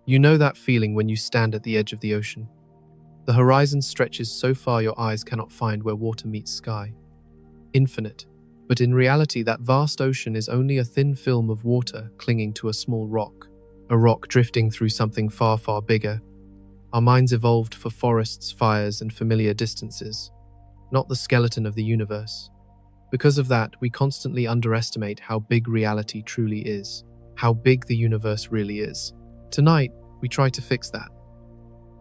You know that feeling when you stand at the edge of the ocean. The horizon stretches so far your eyes cannot find where water meets sky. Infinite. But in reality, that vast ocean is only a thin film of water clinging to a small rock. A rock drifting through something far, far bigger. Our minds evolved for forests, fires, and familiar distances, not the skeleton of the universe. Because of that, we constantly underestimate how big reality truly is, how big the universe really is. Tonight, we try to fix that.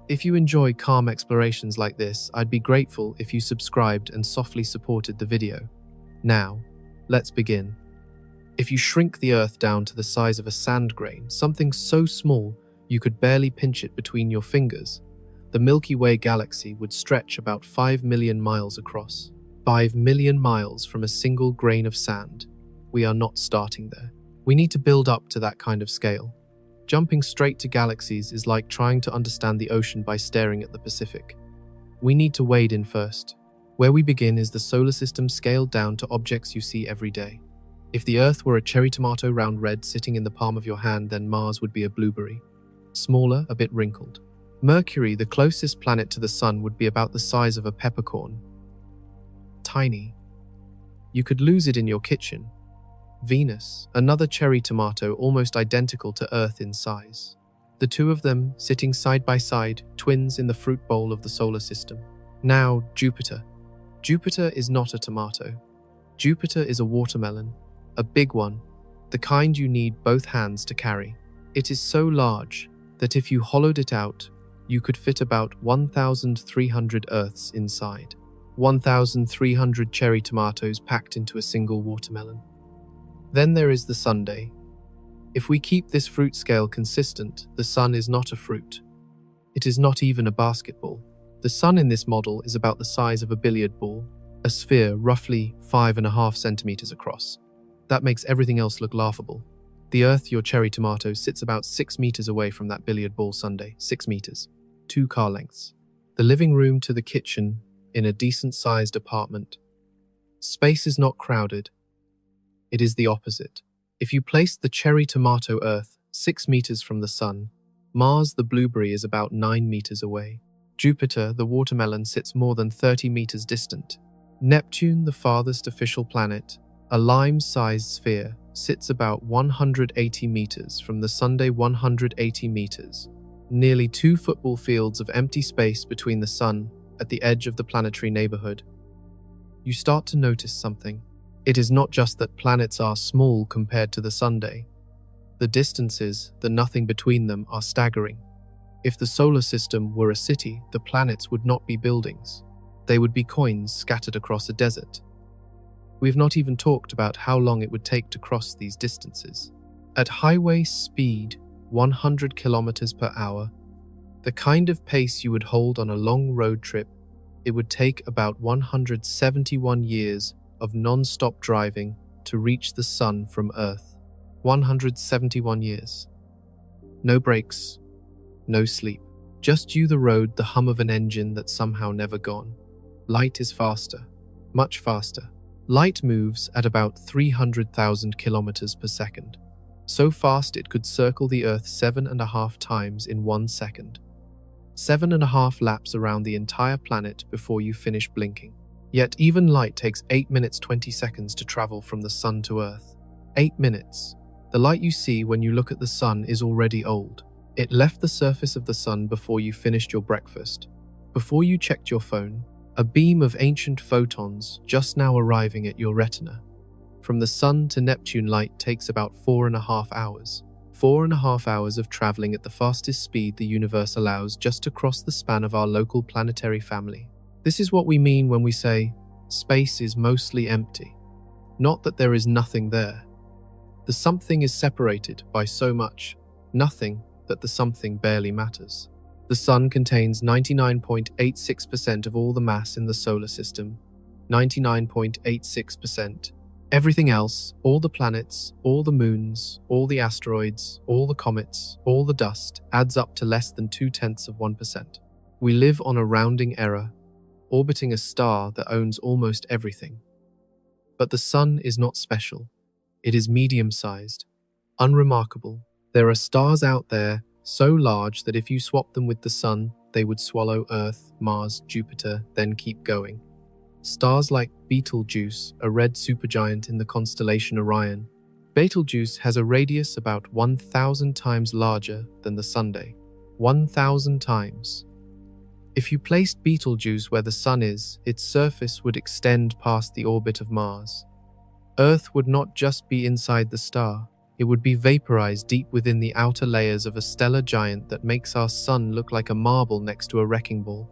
If you enjoy calm explorations like this, I'd be grateful if you subscribed and softly supported the video. Now, let's begin. If you shrink the Earth down to the size of a sand grain, something so small you could barely pinch it between your fingers, the Milky Way galaxy would stretch about 5 million miles across. 5 million miles from a single grain of sand. We are not starting there. We need to build up to that kind of scale. Jumping straight to galaxies is like trying to understand the ocean by staring at the Pacific. We need to wade in first. Where we begin is the solar system scaled down to objects you see every day. If the Earth were a cherry tomato round red sitting in the palm of your hand, then Mars would be a blueberry. Smaller, a bit wrinkled. Mercury, the closest planet to the Sun, would be about the size of a peppercorn. Tiny. You could lose it in your kitchen. Venus, another cherry tomato almost identical to Earth in size. The two of them sitting side by side, twins in the fruit bowl of the solar system. Now, Jupiter. Jupiter is not a tomato. Jupiter is a watermelon, a big one, the kind you need both hands to carry. It is so large that if you hollowed it out, you could fit about 1,300 Earths inside. 1,300 cherry tomatoes packed into a single watermelon. Then there is the sundae. If we keep this fruit scale consistent, the sun is not a fruit. It is not even a basketball. The sun in this model is about the size of a billiard ball, a sphere roughly 5.5 centimeters across. That makes everything else look laughable. The Earth, your cherry tomato, sits about 6 meters away from that billiard ball sundae. 6 meters. 2 car lengths. The living room to the kitchen in a decent-sized apartment. Space is not crowded. It is the opposite. If you place the cherry tomato Earth 6 meters from the sun, Mars, the blueberry, is about 9 meters away. Jupiter, the watermelon, sits more than 30 meters distant. Neptune, the farthest official planet, a lime-sized sphere, sits about 180 meters from the sundae. 180 meters. Nearly 2 football fields of empty space between the sun at the edge of the planetary neighborhood. You start to notice something. It is not just that planets are small compared to the sundae. The distances, the nothing between them, are staggering. If the solar system were a city, the planets would not be buildings. They would be coins scattered across a desert. We've not even talked about how long it would take to cross these distances. At highway speed, 100 kilometers per hour, the kind of pace you would hold on a long road trip, it would take about 171 years of non-stop driving to reach the sun from Earth. 171 years. No breaks. No sleep. Just you, the road, the hum of an engine that's somehow never gone. Light is faster. Much faster. Light moves at about 300,000 kilometers per second. So fast it could circle the Earth 7.5 times in 1 second. 7.5 laps around the entire planet before you finish blinking. Yet even light takes 8 minutes 20 seconds to travel from the sun to Earth. 8 minutes. The light you see when you look at the sun is already old. It left the surface of the sun before you finished your breakfast. Before you checked your phone, a beam of ancient photons just now arriving at your retina. From the sun to Neptune, light takes about 4.5 hours. 4.5 hours of traveling at the fastest speed the universe allows just to cross the span of our local planetary family. This is what we mean when we say, space is mostly empty. Not that there is nothing there. The something is separated by so much, nothing, that the something barely matters. The sun contains 99.86% of all the mass in the solar system. 99.86%. Everything else, all the planets, all the moons, all the asteroids, all the comets, all the dust, adds up to less than 0.2%. We live on a rounding error, orbiting a star that owns almost everything. But the sun is not special. It is medium-sized, unremarkable. There are stars out there so large that if you swap them with the Sun, they would swallow Earth, Mars, Jupiter, then keep going. Stars like Betelgeuse, a red supergiant in the constellation Orion. Betelgeuse has a radius about 1,000 times larger than the Sunday. 1,000 times. If you placed Betelgeuse where the Sun is, its surface would extend past the orbit of Mars. Earth would not just be inside the star, it would be vaporized deep within the outer layers of a stellar giant that makes our Sun look like a marble next to a wrecking ball.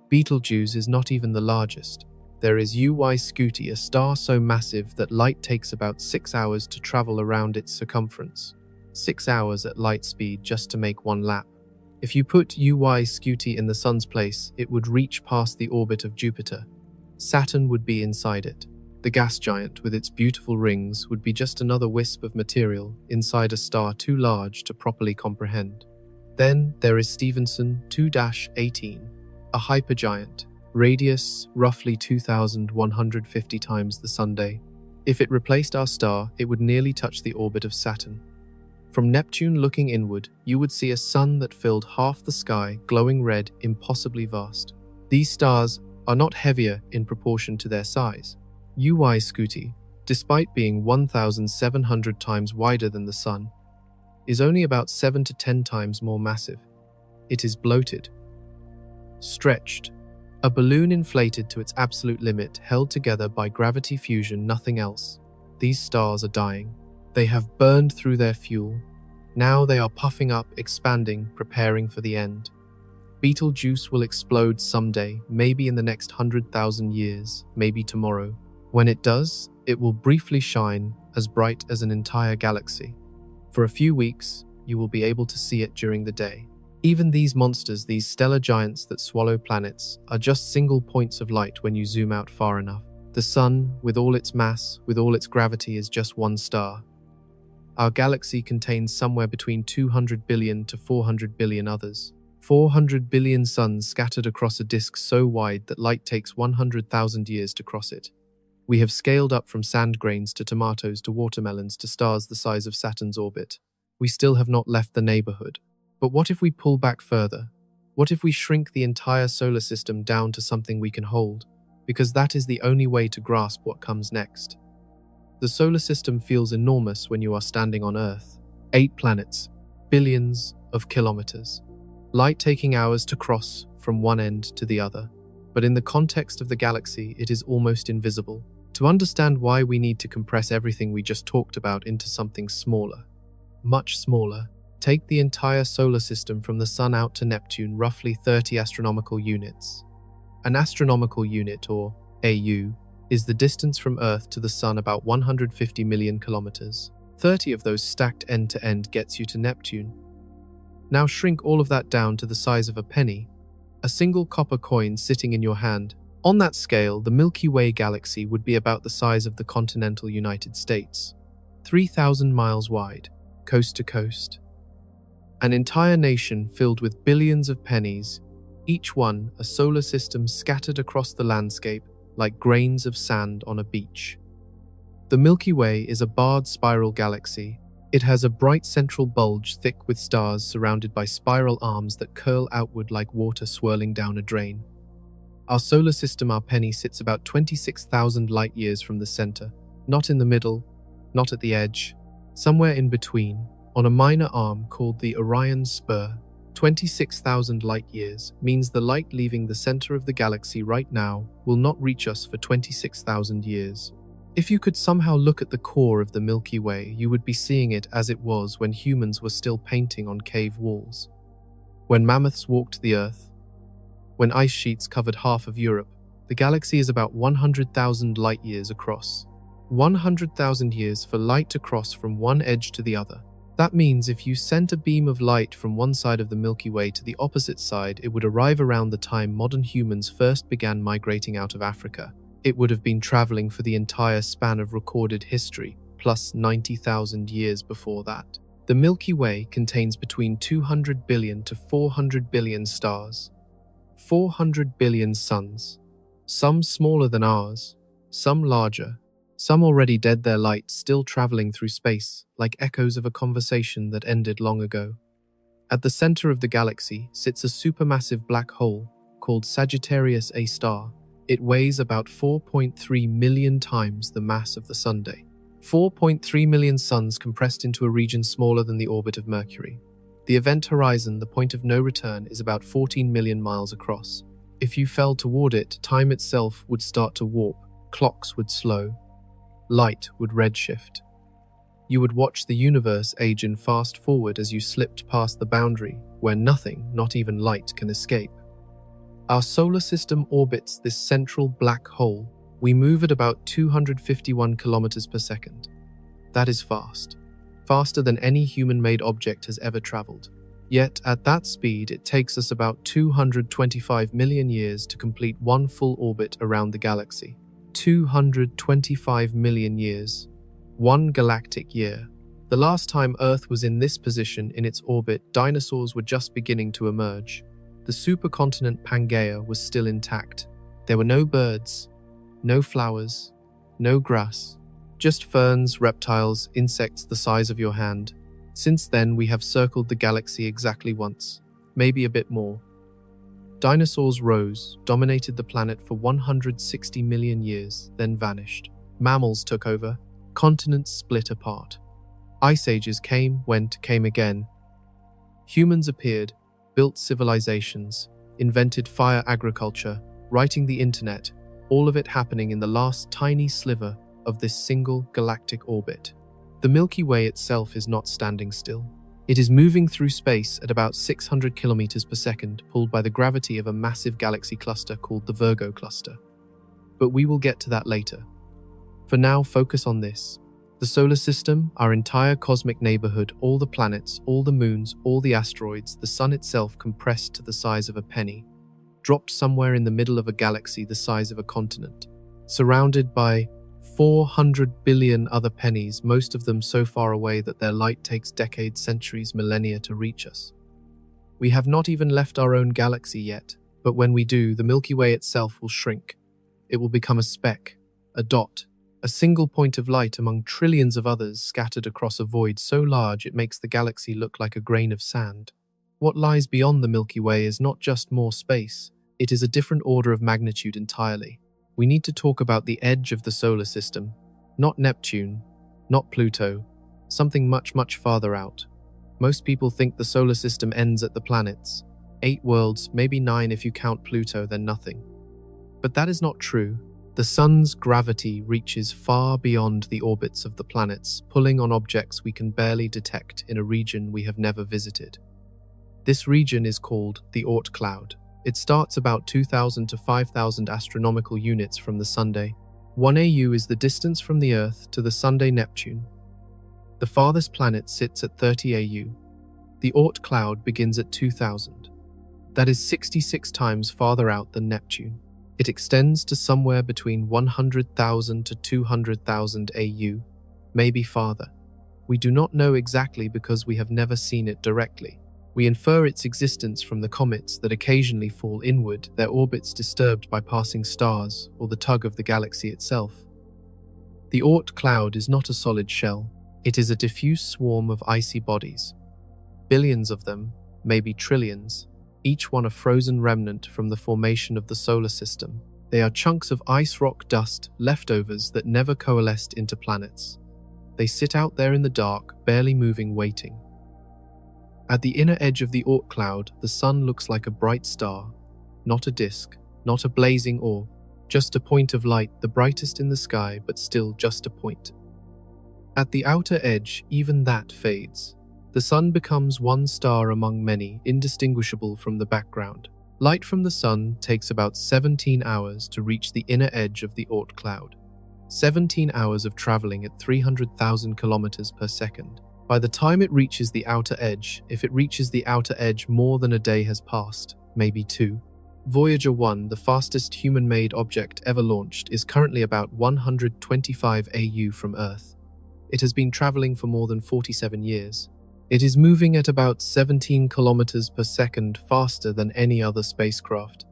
Betelgeuse is not even the largest. There is Scuti, a star so massive that light takes about 6 hours to travel around its circumference. 6 hours at light speed just to make one lap. If you put Scuti in the Sun's place, it would reach past the orbit of Jupiter. Saturn would be inside it. The gas giant, with its beautiful rings, would be just another wisp of material inside a star too large to properly comprehend. Then there is Stephenson 2-18, a hypergiant, radius roughly 2,150 times the Sunday. If it replaced our star, it would nearly touch the orbit of Saturn. From Neptune looking inward, you would see a sun that filled half the sky, glowing red, impossibly vast. These stars are not heavier in proportion to their size. Scuti, despite being 1,700 times wider than the Sun, is only about 7 to 10 times more massive. It is bloated, stretched, a balloon inflated to its absolute limit, held together by gravity fusion, nothing else. These stars are dying. They have burned through their fuel. Now they are puffing up, expanding, preparing for the end. Betelgeuse will explode someday, maybe in the next 100,000 years, maybe tomorrow. When it does, it will briefly shine as bright as an entire galaxy. For a few weeks, you will be able to see it during the day. Even these monsters, these stellar giants that swallow planets, are just single points of light when you zoom out far enough. The Sun, with all its mass, with all its gravity, is just one star. Our galaxy contains somewhere between 200 billion to 400 billion others. 400 billion suns scattered across a disk so wide that light takes 100,000 years to cross it. We have scaled up from sand grains to tomatoes to watermelons to stars the size of Saturn's orbit. We still have not left the neighborhood. But what if we pull back further? What if we shrink the entire solar system down to something we can hold? Because that is the only way to grasp what comes next. The solar system feels enormous when you are standing on Earth. 8 planets, billions of kilometers. Light taking hours to cross from one end to the other. But in the context of the galaxy, it is almost invisible. To understand why we need to compress everything we just talked about into something smaller, much smaller, take the entire solar system from the Sun out to Neptune, roughly 30 astronomical units. An astronomical unit, or AU, is the distance from Earth to the Sun, about 150 million kilometers. 30 of those stacked end to end gets you to Neptune. Now shrink all of that down to the size of a penny, a single copper coin sitting in your hand. On that scale, the Milky Way galaxy would be about the size of the continental United States, 3,000 miles wide, coast to coast. An entire nation filled with billions of pennies, each one a solar system scattered across the landscape like grains of sand on a beach. The Milky Way is a barred spiral galaxy. It has a bright central bulge thick with stars surrounded by spiral arms that curl outward like water swirling down a drain. Our solar system, our penny, sits about 26,000 light years from the center, not in the middle, not at the edge, somewhere in between, on a minor arm called the Orion Spur. 26,000 light years means the light leaving the center of the galaxy right now will not reach us for 26,000 years. If you could somehow look at the core of the Milky Way, you would be seeing it as it was when humans were still painting on cave walls. When mammoths walked the Earth, when ice sheets covered half of Europe, the galaxy is about 100,000 light years across. 100,000 years for light to cross from one edge to the other. That means if you sent a beam of light from one side of the Milky Way to the opposite side, it would arrive around the time modern humans first began migrating out of Africa. It would have been traveling for the entire span of recorded history, plus 90,000 years before that. The Milky Way contains between 200 billion to 400 billion stars. 400 billion suns, some smaller than ours, some larger, some already dead, their light still traveling through space like echoes of a conversation that ended long ago. At the center of the galaxy sits a supermassive black hole called Sagittarius A star. It weighs about 4.3 million times the mass of the Sunday. 4.3 million suns compressed into a region smaller than the orbit of Mercury. The event horizon, the point of no return, is about 14 million miles across. If you fell toward it, time itself would start to warp, clocks would slow, light would redshift. You would watch the universe age in fast forward as you slipped past the boundary where nothing, not even light, can escape. Our solar system orbits this central black hole. We move at about 251 kilometers per second. That is fast. Faster than any human-made object has ever traveled. Yet, at that speed, it takes us about 225 million years to complete one full orbit around the galaxy. 225 million years. One galactic year. The last time Earth was in this position in its orbit, dinosaurs were just beginning to emerge. The supercontinent Pangaea was still intact. There were no birds, no flowers, no grass, just ferns, reptiles, insects the size of your hand. Since then, we have circled the galaxy exactly once, maybe a bit more. Dinosaurs rose, dominated the planet for 160 million years, then vanished. Mammals took over. Continents split apart. Ice ages came, went, came again. Humans appeared, built civilizations, invented fire, agriculture, writing the internet, all of it happening in the last tiny sliver of this single galactic orbit. The Milky Way itself is not standing still. It is moving through space at about 600 kilometers per second, pulled by the gravity of a massive galaxy cluster called the Virgo cluster. But we will get to that later. For now, focus on this. The solar system, our entire cosmic neighborhood, all the planets, all the moons, all the asteroids, the sun itself compressed to the size of a penny, dropped somewhere in the middle of a galaxy the size of a continent, surrounded by 400 billion other pennies, most of them so far away that their light takes decades, centuries, millennia to reach us. We have not even left our own galaxy yet, but when we do, the Milky Way itself will shrink. It will become a speck, a dot, a single point of light among trillions of others scattered across a void so large it makes the galaxy look like a grain of sand. What lies beyond the Milky Way is not just more space, it is a different order of magnitude entirely. We need to talk about the edge of the solar system, not Neptune, not Pluto, something much, much farther out. Most people think the solar system ends at the planets. 8 worlds, maybe 9 if you count Pluto, then nothing. But that is not true. The sun's gravity reaches far beyond the orbits of the planets, pulling on objects we can barely detect in a region we have never visited. This region is called the Oort Cloud. It starts about 2,000 to 5,000 astronomical units from the Sunday. 1 AU is the distance from the Earth to the Sunday Neptune. The farthest planet sits at 30 AU. The Oort Cloud begins at 2,000. That is 66 times farther out than Neptune. It extends to somewhere between 100,000 to 200,000 AU, maybe farther. We do not know exactly because we have never seen it directly. We infer its existence from the comets that occasionally fall inward, their orbits disturbed by passing stars or the tug of the galaxy itself. The Oort Cloud is not a solid shell. It is a diffuse swarm of icy bodies. Billions of them, maybe trillions, each one a frozen remnant from the formation of the solar system. They are chunks of ice rock dust, leftovers that never coalesced into planets. They sit out there in the dark, barely moving, waiting. At the inner edge of the Oort Cloud, the sun looks like a bright star, not a disk, not a blazing orb, just a point of light, the brightest in the sky, but still just a point. At the outer edge, even that fades. The sun becomes one star among many, indistinguishable from the background. Light from the sun takes about 17 hours to reach the inner edge of the Oort Cloud. 17 hours of traveling at 300,000 kilometers per second. By the time it reaches the outer edge, if it reaches the outer edge, more than a day has passed, maybe 2. Voyager 1, the fastest human-made object ever launched, is currently about 125 AU from Earth. It has been traveling for more than 47 years. It is moving at about 17 kilometers per second faster than any other spacecraft.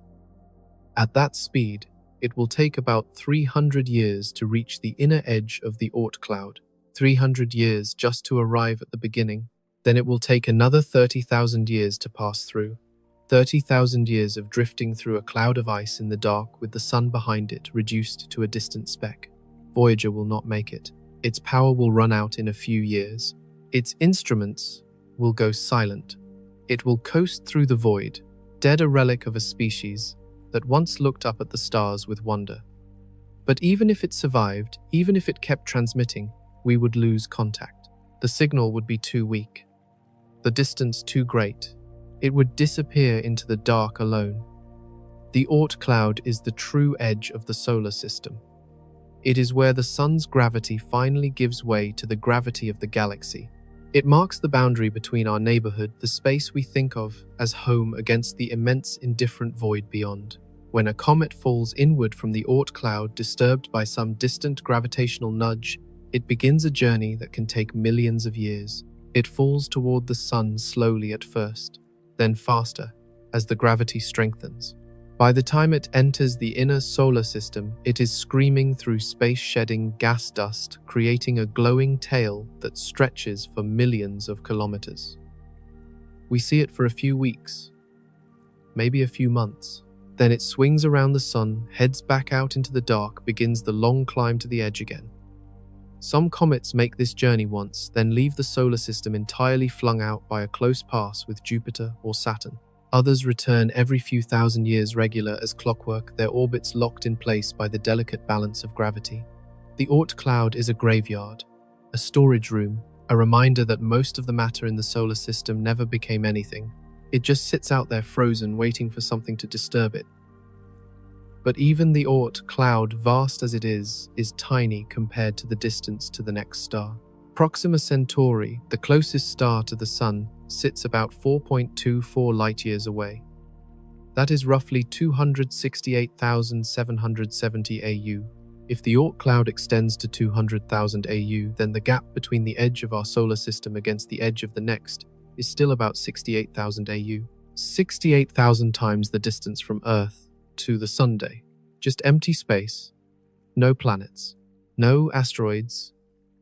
At that speed, it will take about 300 years to reach the inner edge of the Oort Cloud. 300 years just to arrive at the beginning. Then it will take another 30,000 years to pass through. 30,000 years of drifting through a cloud of ice in the dark with the sun behind it reduced to a distant speck. Voyager will not make it. Its power will run out in a few years. Its instruments will go silent. It will coast through the void, dead, a relic of a species that once looked up at the stars with wonder. But even if it survived, even if it kept transmitting, we would lose contact. The signal would be too weak, the distance too great. It would disappear into the dark alone. The Oort Cloud is the true edge of the solar system. It is where the sun's gravity finally gives way to the gravity of the galaxy. It marks the boundary between our neighborhood, the space we think of as home, against the immense indifferent void beyond. When a comet falls inward from the Oort Cloud, disturbed by some distant gravitational nudge, it begins a journey that can take millions of years. It falls toward the sun slowly at first, then faster as the gravity strengthens. By the time it enters the inner solar system, it is screaming through space, shedding gas dust, creating a glowing tail that stretches for millions of kilometers. We see it for a few weeks, maybe a few months. Then it swings around the sun, heads back out into the dark, begins the long climb to the edge again. Some comets make this journey once, then leave the solar system entirely, flung out by a close pass with Jupiter or Saturn. Others return every few thousand years, regular as clockwork, their orbits locked in place by the delicate balance of gravity. The Oort Cloud is a graveyard, a storage room, a reminder that most of the matter in the solar system never became anything. It just sits out there frozen, waiting for something to disturb it. But even the Oort Cloud, vast as it is tiny compared to the distance to the next star. Proxima Centauri, the closest star to the Sun, sits about 4.24 light-years away. That is roughly 268,770 AU. If the Oort Cloud extends to 200,000 AU, then the gap between the edge of our solar system against the edge of the next is still about 68,000 AU. 68,000 times the distance from Earth to the Sunday. Just empty space, no planets, no asteroids,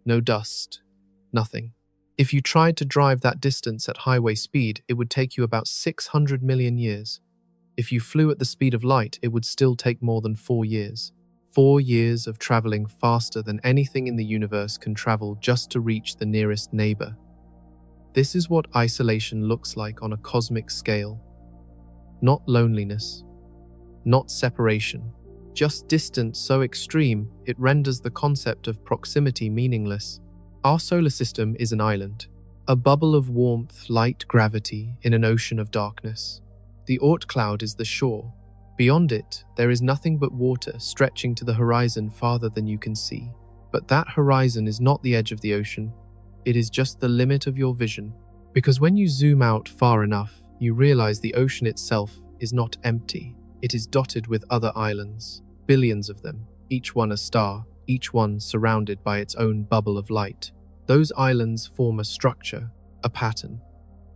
no dust, nothing. If you tried to drive that distance at highway speed, it would take you about 600 million years. If you flew at the speed of light, it would still take more than 4 years. 4 years of traveling faster than anything in the universe can travel just to reach the nearest neighbor. This is what isolation looks like on a cosmic scale. Not loneliness, not separation, just distance so extreme it renders the concept of proximity meaningless. Our solar system is an island, a bubble of warmth, light, gravity in an ocean of darkness. The Oort Cloud is the shore. Beyond it, there is nothing but water stretching to the horizon farther than you can see. But that horizon is not the edge of the ocean. It is just the limit of your vision. Because when you zoom out far enough, you realize the ocean itself is not empty. It is dotted with other islands, billions of them, each one a star, each one surrounded by its own bubble of light. Those islands form a structure, a pattern.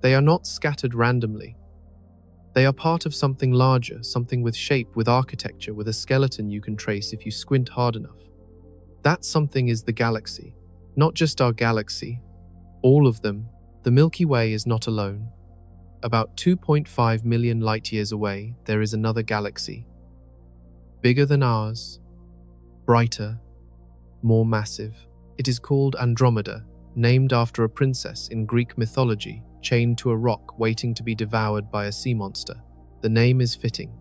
They are not scattered randomly. They are part of something larger, something with shape, with architecture, with a skeleton you can trace if you squint hard enough. That something is the galaxy. Not just our galaxy, all of them. The Milky Way is not alone. About 2.5 million light-years away, there is another galaxy. Bigger than ours, brighter, more massive. It is called Andromeda, named after a princess in Greek mythology, chained to a rock waiting to be devoured by a sea monster. The name is fitting,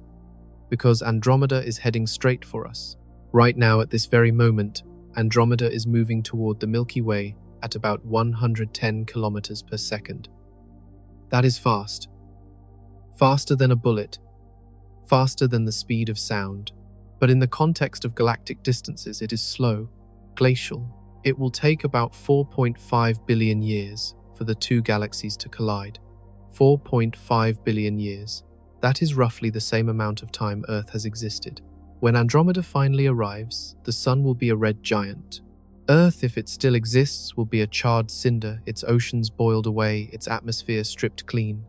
because Andromeda is heading straight for us. Right now, at this very moment, Andromeda is moving toward the Milky Way at about 110 kilometers per second. That is fast. Faster than a bullet. Faster than the speed of sound. But in the context of galactic distances, it is slow, glacial. It will take about 4.5 billion years for the two galaxies to collide. 4.5 billion years. That is roughly the same amount of time Earth has existed. When Andromeda finally arrives, the Sun will be a red giant. Earth, if it still exists, will be a charred cinder, its oceans boiled away, its atmosphere stripped clean.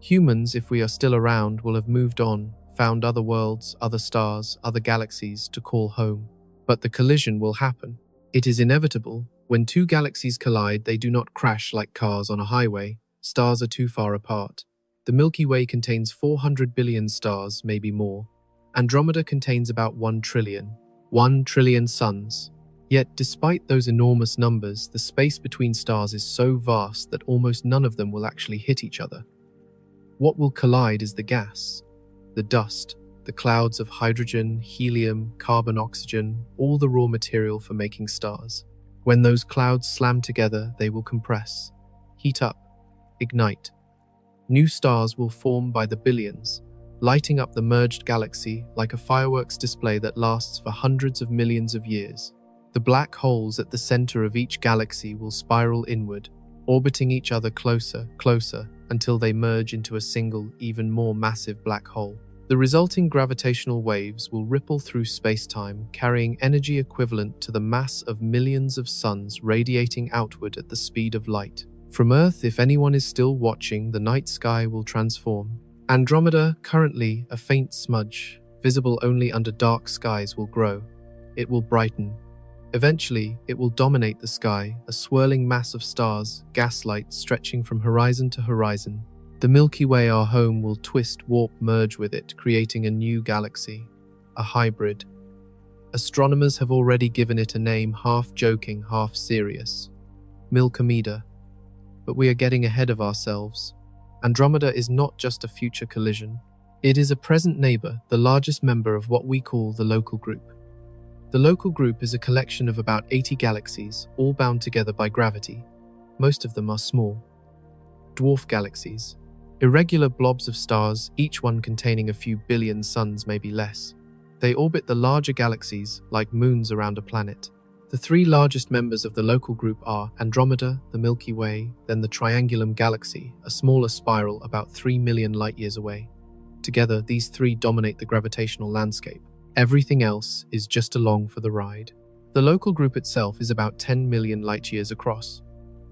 Humans, if we are still around, will have moved on, found other worlds, other stars, other galaxies to call home. But the collision will happen. It is inevitable, When two galaxies collide, they do not crash like cars on a highway. Stars are too far apart. The Milky Way contains 400 billion stars, maybe more. Andromeda contains about 1 trillion. 1 trillion suns. Yet, despite those enormous numbers, the space between stars is so vast that almost none of them will actually hit each other. What will collide is the gas, the dust, the clouds of hydrogen, helium, carbon, oxygen, all the raw material for making stars. When those clouds slam together, they will compress, heat up, ignite. New stars will form by the billions, lighting up the merged galaxy like a fireworks display that lasts for hundreds of millions of years. The black holes at the center of each galaxy will spiral inward, orbiting each other closer, until they merge into a single, even more massive black hole. The resulting gravitational waves will ripple through space-time, carrying energy equivalent to the mass of millions of suns radiating outward at the speed of light. From Earth, if anyone is still watching, the night sky will transform. Andromeda, currently a faint smudge, visible only under dark skies, will grow. It will brighten. Eventually, it will dominate the sky, a swirling mass of stars, gaslight stretching from horizon to horizon. The Milky Way, our home, will twist, warp, merge with it, creating a new galaxy, a hybrid. Astronomers have already given it a name, half joking, half serious: Milkomeda. But we are getting ahead of ourselves. Andromeda is not just a future collision. It is a present neighbor, the largest member of what we call the local group. The local group is a collection of about 80 galaxies, all bound together by gravity. Most of them are small, dwarf galaxies, irregular blobs of stars, each one containing a few billion suns, maybe less. They orbit the larger galaxies like moons around a planet. The three largest members of the local group are Andromeda, the Milky Way, then the Triangulum Galaxy, a smaller spiral about 3 million light-years away. Together, these three dominate the gravitational landscape. Everything else is just along for the ride. The local group itself is about 10 million light-years across.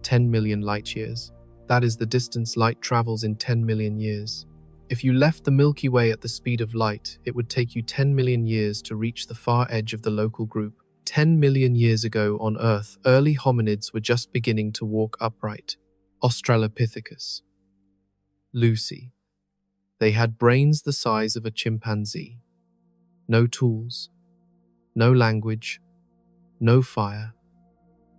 10 million light-years. That is the distance light travels in 10 million years. If you left the Milky Way at the speed of light, it would take you 10 million years to reach the far edge of the local group. 10 million years ago on Earth, early hominids were just beginning to walk upright. Australopithecus. Lucy. They had brains the size of a chimpanzee. No tools, no language, no fire.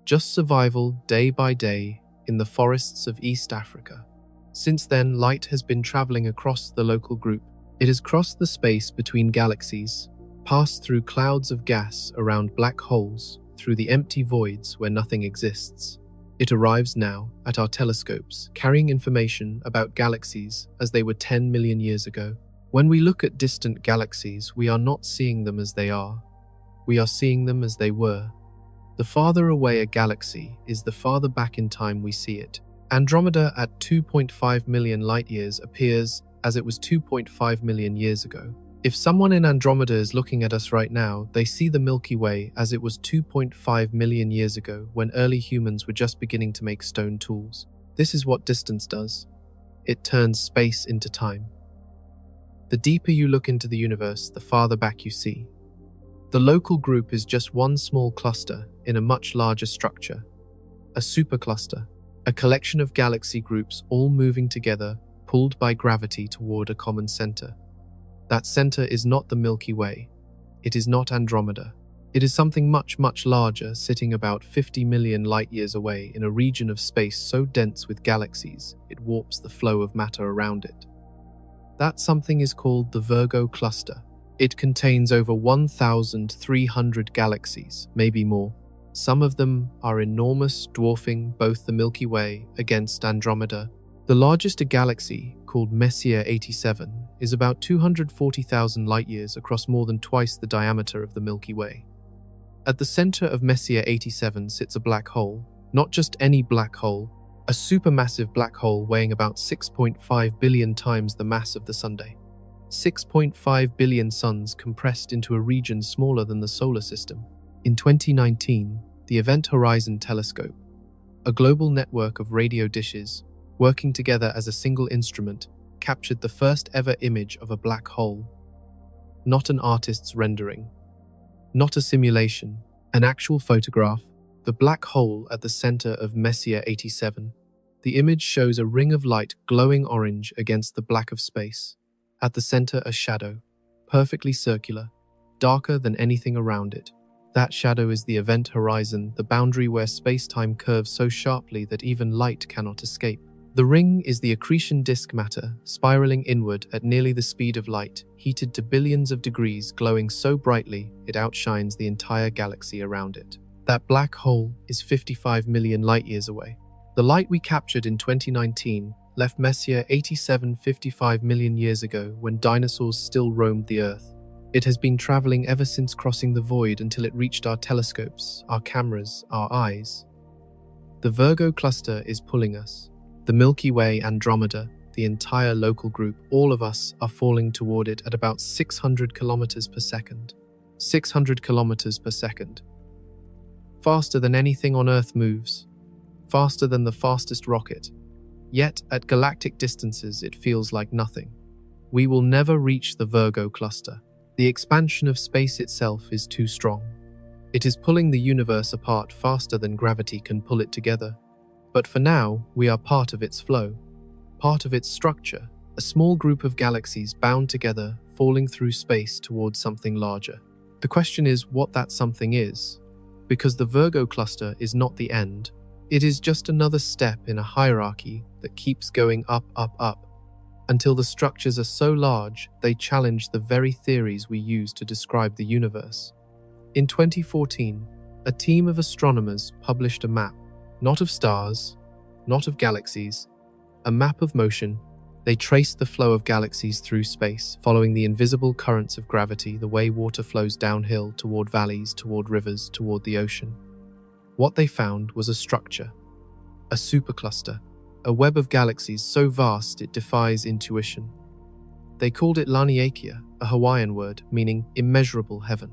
Just survival day by day in the forests of East Africa. Since then, light has been traveling across the local group. It has crossed the space between galaxies, passed through clouds of gas around black holes, through the empty voids where nothing exists. It arrives now at our telescopes, carrying information about galaxies as they were 10 million years ago. When we look at distant galaxies, we are not seeing them as they are. We are seeing them as they were. The farther away a galaxy is, the farther back in time we see it. Andromeda at 2.5 million light-years appears as it was 2.5 million years ago. If someone in Andromeda is looking at us right now, they see the Milky Way as it was 2.5 million years ago, when early humans were just beginning to make stone tools. This is what distance does. It turns space into time. The deeper you look into the universe, the farther back you see. The local group is just one small cluster in a much larger structure. A supercluster, a collection of galaxy groups all moving together, pulled by gravity toward a common center. That center is not the Milky Way. It is not Andromeda. It is something much, much larger, sitting about 50 million light-years away in a region of space so dense with galaxies, it warps the flow of matter around it. That something is called the Virgo cluster. It contains over 1,300 galaxies, maybe more. Some of them are enormous, dwarfing both the Milky Way against Andromeda. The largest a galaxy, called Messier 87, is about 240,000 light-years across more than twice the diameter of the Milky Way. At the center of Messier 87 sits a black hole, not just any black hole, a supermassive black hole weighing about 6.5 billion times the mass of the Sunday. 6.5 billion suns compressed into a region smaller than the solar system. In 2019, the Event Horizon Telescope, a global network of radio dishes, working together as a single instrument, captured the first ever image of a black hole. Not an artist's rendering, not a simulation, an actual photograph, The black hole at the center of Messier 87. The image shows a ring of light glowing orange against the black of space. At the center, a shadow, perfectly circular, darker than anything around it. That shadow is the event horizon, the boundary where space-time curves so sharply that even light cannot escape. The ring is the accretion disk matter, spiraling inward at nearly the speed of light, heated to billions of degrees, glowing so brightly it outshines the entire galaxy around it. That black hole is 55 million light-years away. The light we captured in 2019 left Messier 87 55 million years ago when dinosaurs still roamed the Earth. It has been traveling ever since crossing the void until it reached our telescopes, our cameras, our eyes. The Virgo cluster is pulling us. The Milky Way, Andromeda, the entire local group, all of us are falling toward it at about 600 kilometers per second. 600 kilometers per second. Faster than anything on Earth moves. Faster than the fastest rocket. Yet, at galactic distances, it feels like nothing. We will never reach the Virgo cluster. The expansion of space itself is too strong. It is pulling the universe apart faster than gravity can pull it together. But for now, we are part of its flow, part of its structure, a small group of galaxies bound together, falling through space towards something larger. The question is what that something is, because the Virgo cluster is not the end. It is just another step in a hierarchy that keeps going up, up, up, until the structures are so large they challenge the very theories we use to describe the universe. In 2014, a team of astronomers published a map, not of stars, not of galaxies, a map of motion. They traced the flow of galaxies through space, following the invisible currents of gravity, the way water flows downhill toward valleys, toward rivers, toward the ocean. What they found was a structure, a supercluster, a web of galaxies so vast it defies intuition. They called it Laniakea, a Hawaiian word meaning immeasurable heaven.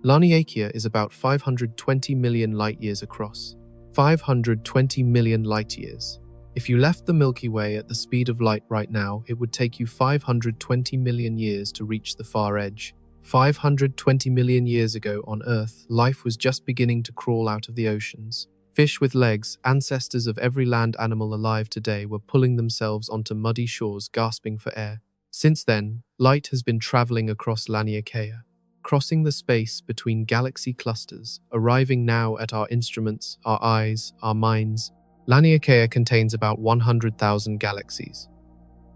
Laniakea is about 520 million light-years across. 520 million light-years. If you left the Milky Way at the speed of light right now, it would take you 520 million years to reach the far edge. 520 million years ago on Earth, life was just beginning to crawl out of the oceans. Fish with legs, ancestors of every land animal alive today, were pulling themselves onto muddy shores, gasping for air. Since then, light has been traveling across Laniakea, crossing the space between galaxy clusters, arriving now at our instruments, our eyes, our minds. Laniakea contains about 100,000 galaxies.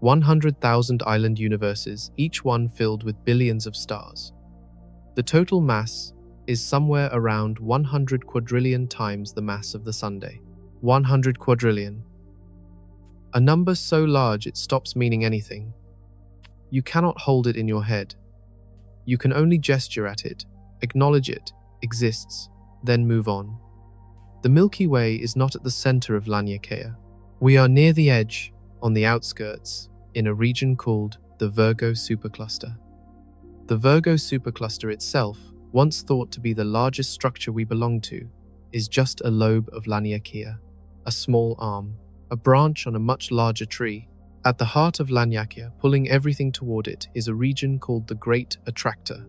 100,000 island universes, each one filled with billions of stars. The total mass is somewhere around 100 quadrillion times the mass of the Sunday. 100 quadrillion. A number so large it stops meaning anything. You cannot hold it in your head. You can only gesture at it, acknowledge it, exists, then move on. The Milky Way is not at the center of Laniakea. We are near the edge, on the outskirts, in a region called the Virgo supercluster. The Virgo supercluster itself, once thought to be the largest structure we belong to, is just a lobe of Laniakea, a small arm, a branch on a much larger tree. At the heart of Laniakea, pulling everything toward it, is a region called the Great Attractor.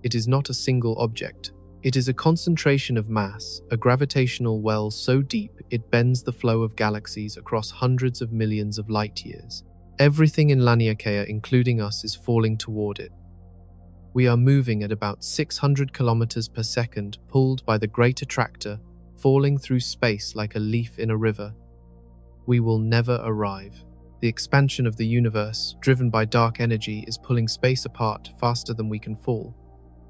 It is not a single object. It is a concentration of mass, a gravitational well so deep it bends the flow of galaxies across hundreds of millions of light-years. Everything in Laniakea, including us, is falling toward it. We are moving at about 600 kilometers per second, pulled by the Great Attractor, falling through space like a leaf in a river. We will never arrive. The expansion of the universe, driven by dark energy, is pulling space apart faster than we can fall.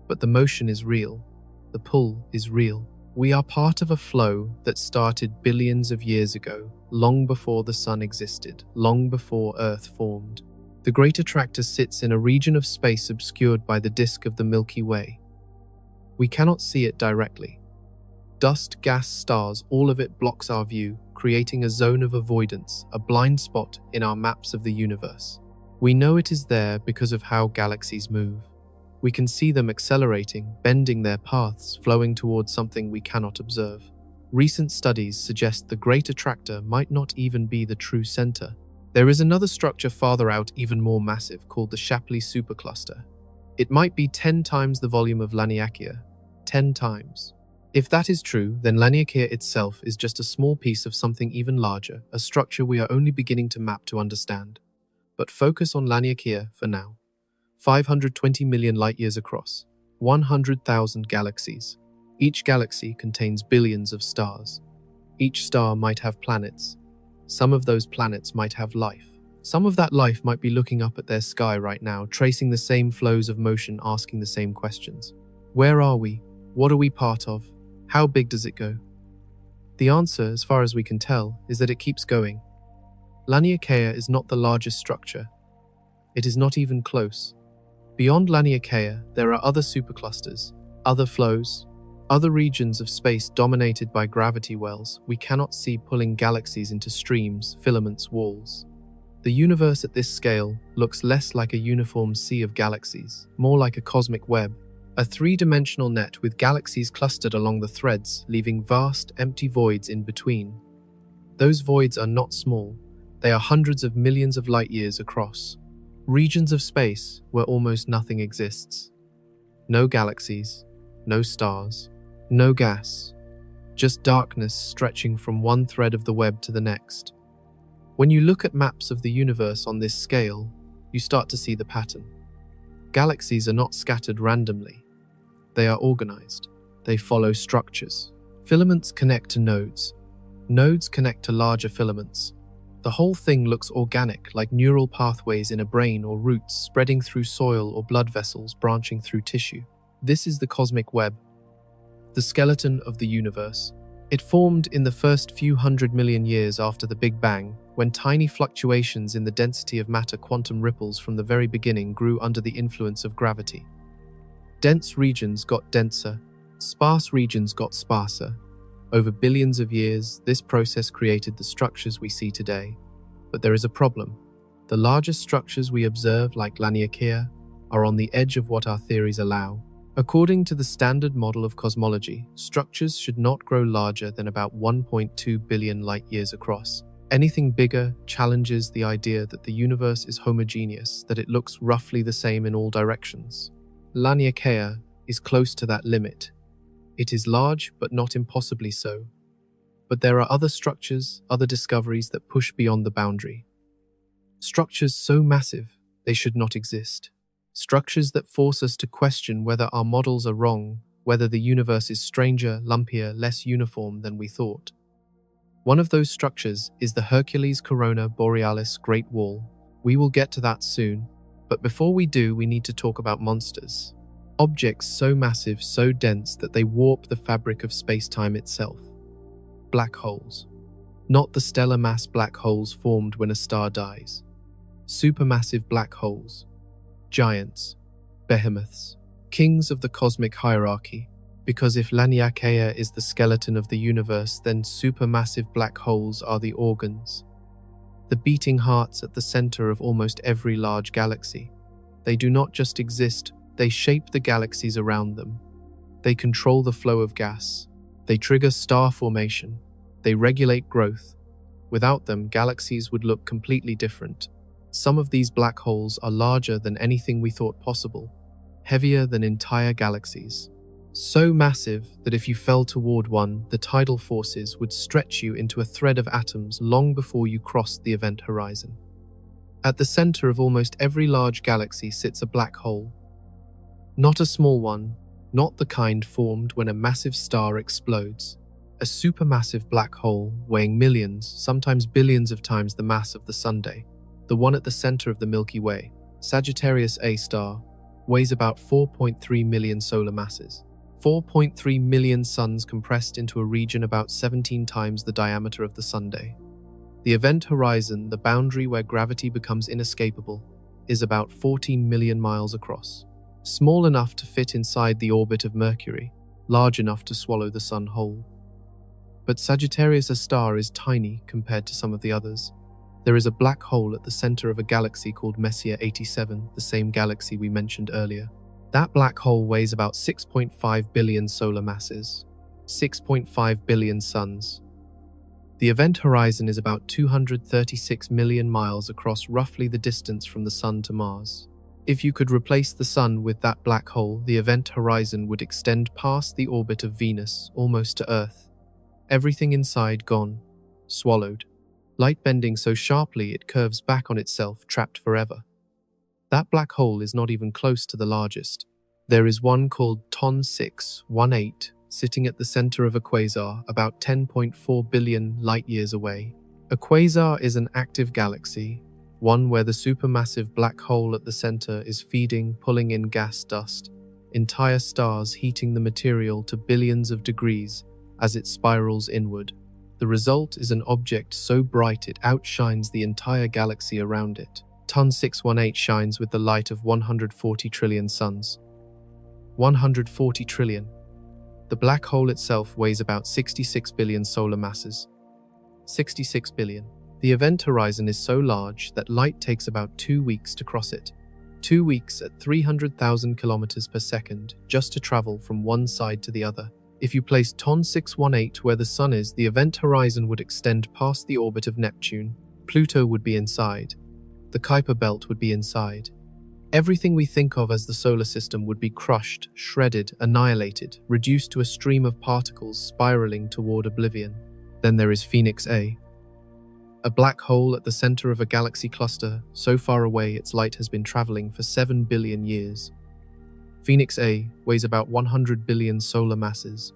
But the motion is real. The pull is real. We are part of a flow that started billions of years ago, long before the sun existed, long before Earth formed. The Great Attractor sits in a region of space obscured by the disk of the Milky Way. We cannot see it directly. Dust, gas, stars, all of it blocks our view, creating a zone of avoidance, a blind spot in our maps of the universe. We know it is there because of how galaxies move. We can see them accelerating, bending their paths, flowing towards something we cannot observe. Recent studies suggest the Great Attractor might not even be the true center. There is another structure farther out, even more massive, called the Shapley Supercluster. It might be 10 times the volume of Laniakea. 10 times. If that is true, then Laniakea itself is just a small piece of something even larger, a structure we are only beginning to map to understand. But focus on Laniakea for now. 520 million light-years across, 100,000 galaxies. Each galaxy contains billions of stars. Each star might have planets. Some of those planets might have life. Some of that life might be looking up at their sky right now, tracing the same flows of motion, asking the same questions. Where are we? What are we part of? How big does it go? The answer, as far as we can tell, is that it keeps going. Laniakea is not the largest structure. It is not even close. Beyond Laniakea, there are other superclusters, other flows, other regions of space dominated by gravity wells we cannot see, pulling galaxies into streams, filaments, walls. The universe at this scale looks less like a uniform sea of galaxies, more like a cosmic web, a three-dimensional net with galaxies clustered along the threads, leaving vast, empty voids in between. Those voids are not small. They are hundreds of millions of light-years across. Regions of space where almost nothing exists. No galaxies, no stars, no gas, just darkness stretching from one thread of the web to the next. When you look at maps of the universe on this scale, you start to see the pattern. Galaxies are not scattered randomly. They are organized. They follow structures. Filaments connect to nodes. Nodes connect to larger filaments. The whole thing looks organic, like neural pathways in a brain, or roots spreading through soil, or blood vessels branching through tissue. This is the cosmic web, the skeleton of the universe. It formed in the first few 100 million years after the Big Bang, when tiny fluctuations in the density of matter, quantum ripples from the very beginning, grew under the influence of gravity. Dense regions got denser, sparse regions got sparser. Over billions of years, this process created the structures we see today. But there is a problem. The largest structures we observe, like Laniakea, are on the edge of what our theories allow. According to the standard model of cosmology, structures should not grow larger than about 1.2 billion light-years across. Anything bigger challenges the idea that the universe is homogeneous, that it looks roughly the same in all directions. Laniakea is close to that limit. It is large, but not impossibly so. But there are other structures, other discoveries that push beyond the boundary. Structures so massive, they should not exist. Structures that force us to question whether our models are wrong, whether the universe is stranger, lumpier, less uniform than we thought. One of those structures is the Hercules-Corona Borealis Great Wall. We will get to that soon, but before we do, we need to talk about monsters. Objects so massive, so dense that they warp the fabric of space-time itself. Black holes. Not the stellar mass black holes formed when a star dies. Supermassive black holes. Giants. Behemoths. Kings of the cosmic hierarchy. Because if Laniakea is the skeleton of the universe, then supermassive black holes are the organs. The beating hearts at the center of almost every large galaxy. They do not just exist, they shape the galaxies around them. They control the flow of gas. They trigger star formation. They regulate growth. Without them, galaxies would look completely different. Some of these black holes are larger than anything we thought possible, heavier than entire galaxies. So massive that if you fell toward one, the tidal forces would stretch you into a thread of atoms long before you crossed the event horizon. At the center of almost every large galaxy sits a black hole. Not a small one, not the kind formed when a massive star explodes. A supermassive black hole weighing millions, sometimes billions of times the mass of the Sunday. The one at the center of the Milky Way, Sagittarius A star, weighs about 4.3 million solar masses. 4.3 million suns compressed into a region about 17 times the diameter of the Sunday. The event horizon, the boundary where gravity becomes inescapable, is about 14 million miles across. Small enough to fit inside the orbit of Mercury, large enough to swallow the Sun whole. But Sagittarius A star is tiny compared to some of the others. There is a black hole at the center of a galaxy called Messier 87, the same galaxy we mentioned earlier. That black hole weighs about 6.5 billion solar masses, 6.5 billion suns. The event horizon is about 236 million miles across, roughly the distance from the Sun to Mars. If you could replace the Sun with that black hole, the event horizon would extend past the orbit of Venus, almost to Earth. Everything inside gone, swallowed. Light bending so sharply it curves back on itself, trapped forever. That black hole is not even close to the largest. There is one called TON 618, sitting at the center of a quasar, about 10.4 billion light-years away. A quasar is an active galaxy, one where the supermassive black hole at the center is feeding, pulling in gas dust, entire stars heating the material to billions of degrees as it spirals inward. The result is an object so bright it outshines the entire galaxy around it. TON 618 shines with the light of 140 trillion suns. 140 trillion. The black hole itself weighs about 66 billion solar masses. 66 billion. The event horizon is so large that light takes about 2 weeks to cross it. 2 weeks at 300,000 kilometers per second just to travel from one side to the other. If you place TON 618 where the Sun is, the event horizon would extend past the orbit of Neptune. Pluto would be inside. The Kuiper belt would be inside. Everything we think of as the solar system would be crushed, shredded, annihilated, reduced to a stream of particles spiraling toward oblivion. Then there is Phoenix A, a black hole at the center of a galaxy cluster so far away its light has been traveling for 7 billion years. Phoenix A weighs about 100 billion solar masses.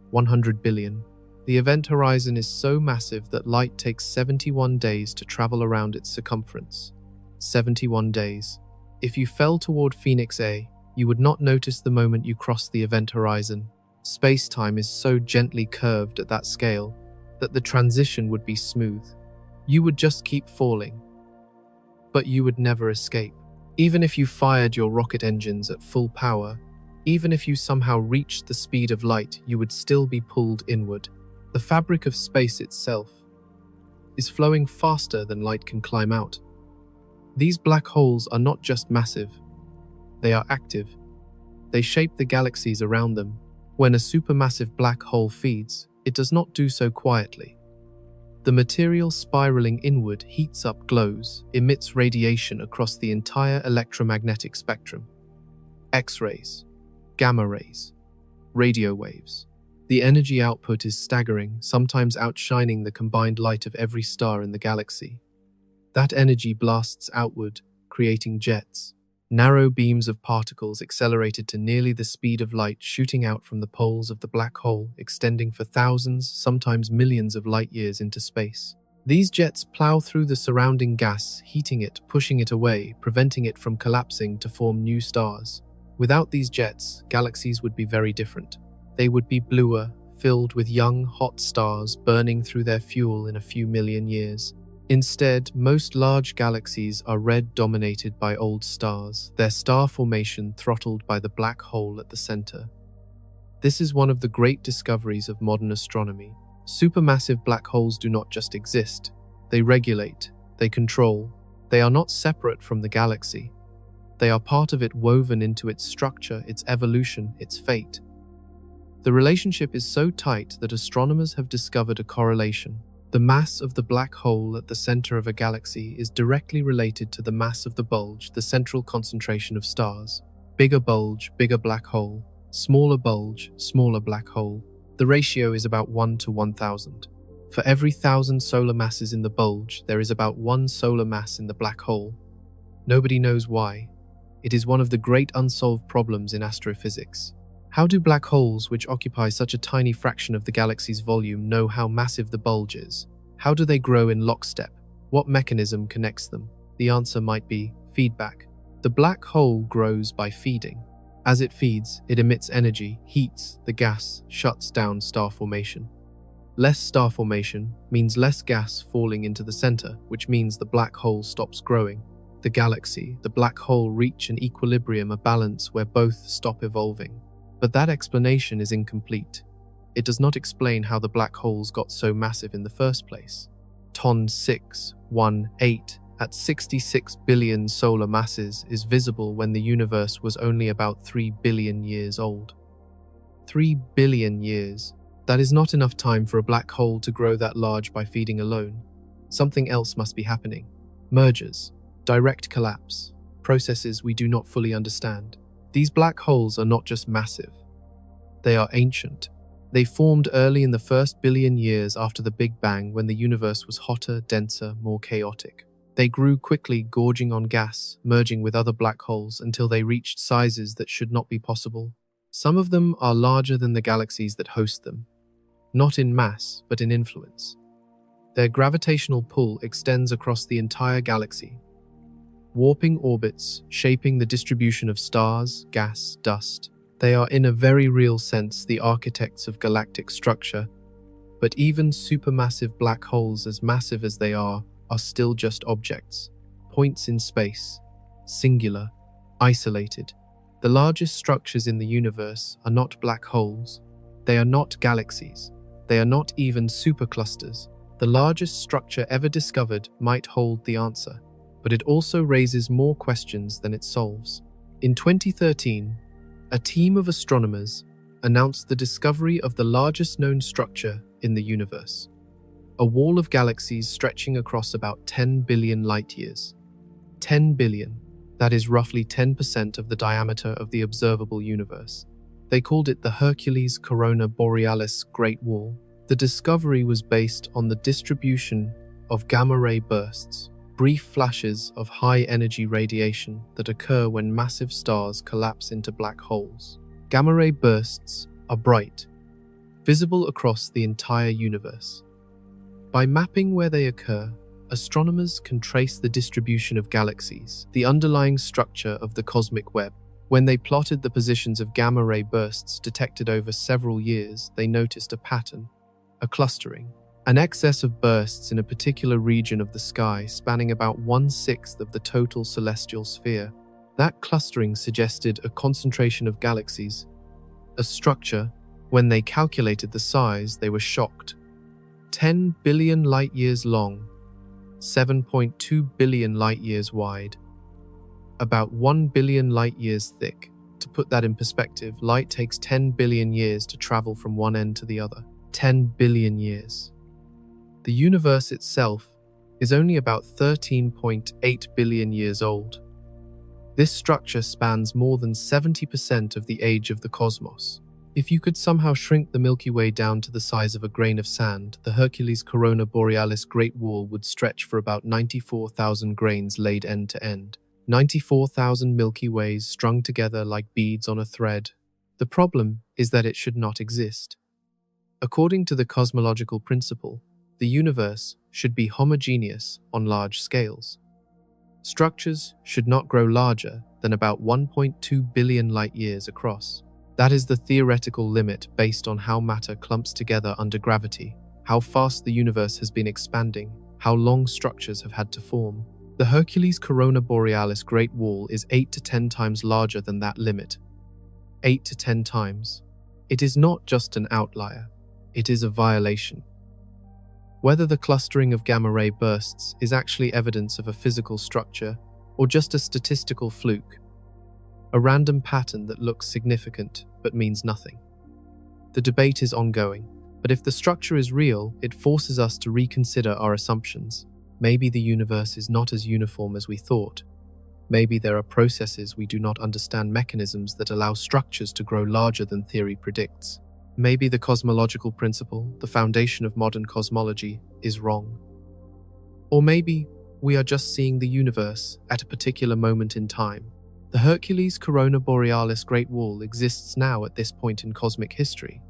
100 billion. The event horizon is so massive that light takes 71 days to travel around its circumference. 71 days. If you fell toward Phoenix A, you would not notice the moment you crossed the event horizon. Space-time is so gently curved at that scale that the transition would be smooth. You would just keep falling. But you would never escape. Even if you fired your rocket engines at full power, even if you somehow reached the speed of light, you would still be pulled inward. The fabric of space itself is flowing faster than light can climb out. These black holes are not just massive, they are active. They shape the galaxies around them. When a supermassive black hole feeds, it does not do so quietly. The material spiraling inward heats up, glows, emits radiation across the entire electromagnetic spectrum. X-rays, gamma rays, radio waves. The energy output is staggering, sometimes outshining the combined light of every star in the galaxy. That energy blasts outward, creating jets, narrow beams of particles accelerated to nearly the speed of light, shooting out from the poles of the black hole, extending for thousands, sometimes millions of light-years into space. These jets plow through the surrounding gas, heating it, pushing it away, preventing it from collapsing to form new stars. Without these jets, galaxies would be very different. They would be bluer, filled with young, hot stars burning through their fuel in a few million years. Instead, most large galaxies are red, dominated by old stars, their star formation throttled by the black hole at the center. This is one of the great discoveries of modern astronomy. Supermassive black holes do not just exist. They regulate, they control. They are not separate from the galaxy. They are part of it, woven into its structure, its evolution, its fate. The relationship is so tight that astronomers have discovered a correlation. The mass of the black hole at the center of a galaxy is directly related to the mass of the bulge, the central concentration of stars. Bigger bulge, bigger black hole. Smaller bulge, smaller black hole. The ratio is about 1 to 1,000. For every 1,000 solar masses in the bulge, there is about 1 solar mass in the black hole. Nobody knows why. It is one of the great unsolved problems in astrophysics. How do black holes, which occupy such a tiny fraction of the galaxy's volume, know how massive the bulge is? How do they grow in lockstep? What mechanism connects them? The answer might be feedback. The black hole grows by feeding. As it feeds, it emits energy, heats the gas, shuts down star formation. Less star formation means less gas falling into the center, which means the black hole stops growing. The galaxy, the black hole reach an equilibrium, a balance where both stop evolving. But that explanation is incomplete. It does not explain how the black holes got so massive in the first place. TON 618 at 66 billion solar masses is visible when the universe was only about 3 billion years old. 3 billion years. That is not enough time for a black hole to grow that large by feeding alone. Something else must be happening. Mergers, direct collapse, processes we do not fully understand. These black holes are not just massive. They are ancient. They formed early in the first billion years after the Big Bang, when the universe was hotter, denser, more chaotic. They grew quickly, gorging on gas, merging with other black holes until they reached sizes that should not be possible. Some of them are larger than the galaxies that host them, not in mass, but in influence. Their gravitational pull extends across the entire galaxy, warping orbits, shaping the distribution of stars, gas, dust. They are, in a very real sense, the architects of galactic structure, but even supermassive black holes, as massive as they are still just objects, points in space, singular, isolated. The largest structures in the universe are not black holes. They are not galaxies. They are not even superclusters. The largest structure ever discovered might hold the answer, but it also raises more questions than it solves. In 2013, a team of astronomers announced the discovery of the largest known structure in the universe, a wall of galaxies stretching across about 10 billion light-years. 10 billion, that is roughly 10% of the diameter of the observable universe. They called it the Hercules-Corona Borealis Great Wall. The discovery was based on the distribution of gamma-ray bursts, brief flashes of high-energy radiation that occur when massive stars collapse into black holes. Gamma-ray bursts are bright, visible across the entire universe. By mapping where they occur, astronomers can trace the distribution of galaxies, the underlying structure of the cosmic web. When they plotted the positions of gamma-ray bursts detected over several years, they noticed a pattern, a clustering. An excess of bursts in a particular region of the sky spanning about 1/6 of the total celestial sphere. That clustering suggested a concentration of galaxies, a structure. When they calculated the size, they were shocked. 10 billion light-years long, 7.2 billion light-years wide, about 1 billion light-years thick. To put that in perspective, light takes 10 billion years to travel from one end to the other. 10 billion years. The universe itself is only about 13.8 billion years old. This structure spans more than 70% of the age of the cosmos. If you could somehow shrink the Milky Way down to the size of a grain of sand, the Hercules-Corona Borealis Great Wall would stretch for about 94,000 grains laid end to end. 94,000 Milky Ways strung together like beads on a thread. The problem is that it should not exist. According to the cosmological principle, the universe should be homogeneous on large scales. Structures should not grow larger than about 1.2 billion light-years across. That is the theoretical limit based on how matter clumps together under gravity, how fast the universe has been expanding, how long structures have had to form. The Hercules-Corona Borealis Great Wall is 8 to 10 times larger than that limit. 8 to 10 times. It is not just an outlier, it is a violation. Whether the clustering of gamma-ray bursts is actually evidence of a physical structure or just a statistical fluke, a random pattern that looks significant but means nothing. The debate is ongoing, but if the structure is real, it forces us to reconsider our assumptions. Maybe the universe is not as uniform as we thought. Maybe there are processes we do not understand, mechanisms that allow structures to grow larger than theory predicts. Maybe the cosmological principle, the foundation of modern cosmology, is wrong. Or maybe we are just seeing the universe at a particular moment in time. The Hercules-Corona Borealis Great Wall exists now at this point in cosmic history,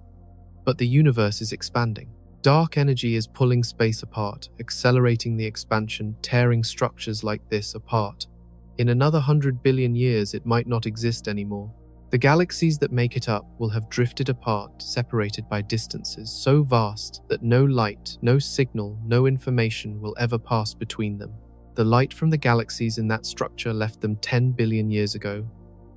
but the universe is expanding. Dark energy is pulling space apart, accelerating the expansion, tearing structures like this apart. In another 100 billion years, it might not exist anymore. The galaxies that make it up will have drifted apart, separated by distances so vast that no light, no signal, no information will ever pass between them. The light from the galaxies in that structure left them 10 billion years ago.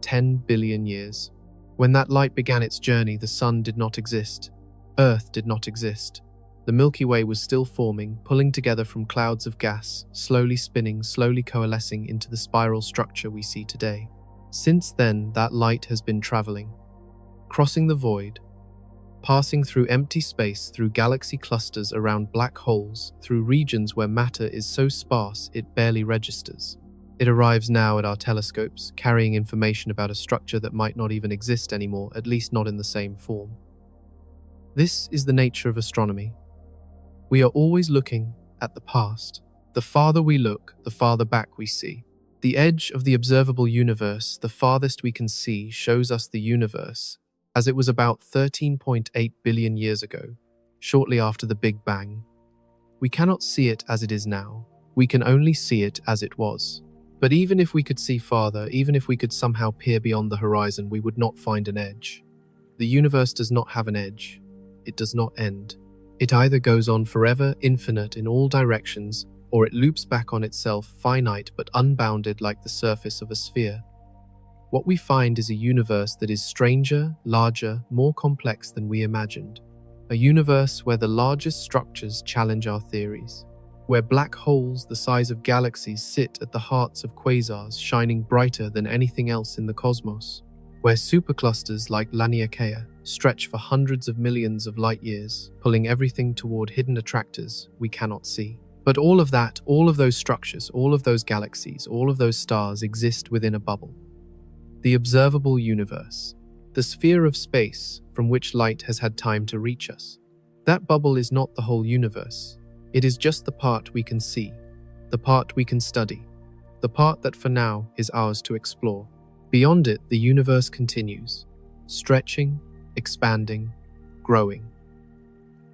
10 billion years. When that light began its journey, the sun did not exist. Earth did not exist. The Milky Way was still forming, pulling together from clouds of gas, slowly spinning, slowly coalescing into the spiral structure we see today. Since then, that light has been traveling, crossing the void, passing through empty space, through galaxy clusters around black holes, through regions where matter is so sparse it barely registers. It arrives now at our telescopes, carrying information about a structure that might not even exist anymore, at least not in the same form. This is the nature of astronomy. We are always looking at the past. The farther we look, the farther back we see. The edge of the observable universe, the farthest we can see, shows us the universe as it was about 13.8 billion years ago, shortly after the Big Bang. We cannot see it as it is now. We can only see it as it was. But even if we could see farther, even if we could somehow peer beyond the horizon, we would not find an edge. The universe does not have an edge. It does not end. It either goes on forever, infinite in all directions, or it loops back on itself, finite but unbounded like the surface of a sphere. What we find is a universe that is stranger, larger, more complex than we imagined. A universe where the largest structures challenge our theories. Where black holes the size of galaxies sit at the hearts of quasars, shining brighter than anything else in the cosmos. Where superclusters like Laniakea stretch for hundreds of millions of light years, pulling everything toward hidden attractors we cannot see. But all of that, all of those structures, all of those galaxies, all of those stars exist within a bubble. The observable universe, the sphere of space from which light has had time to reach us. That bubble is not the whole universe. It is just the part we can see, the part we can study, the part that for now is ours to explore. Beyond it, the universe continues, stretching, expanding, growing.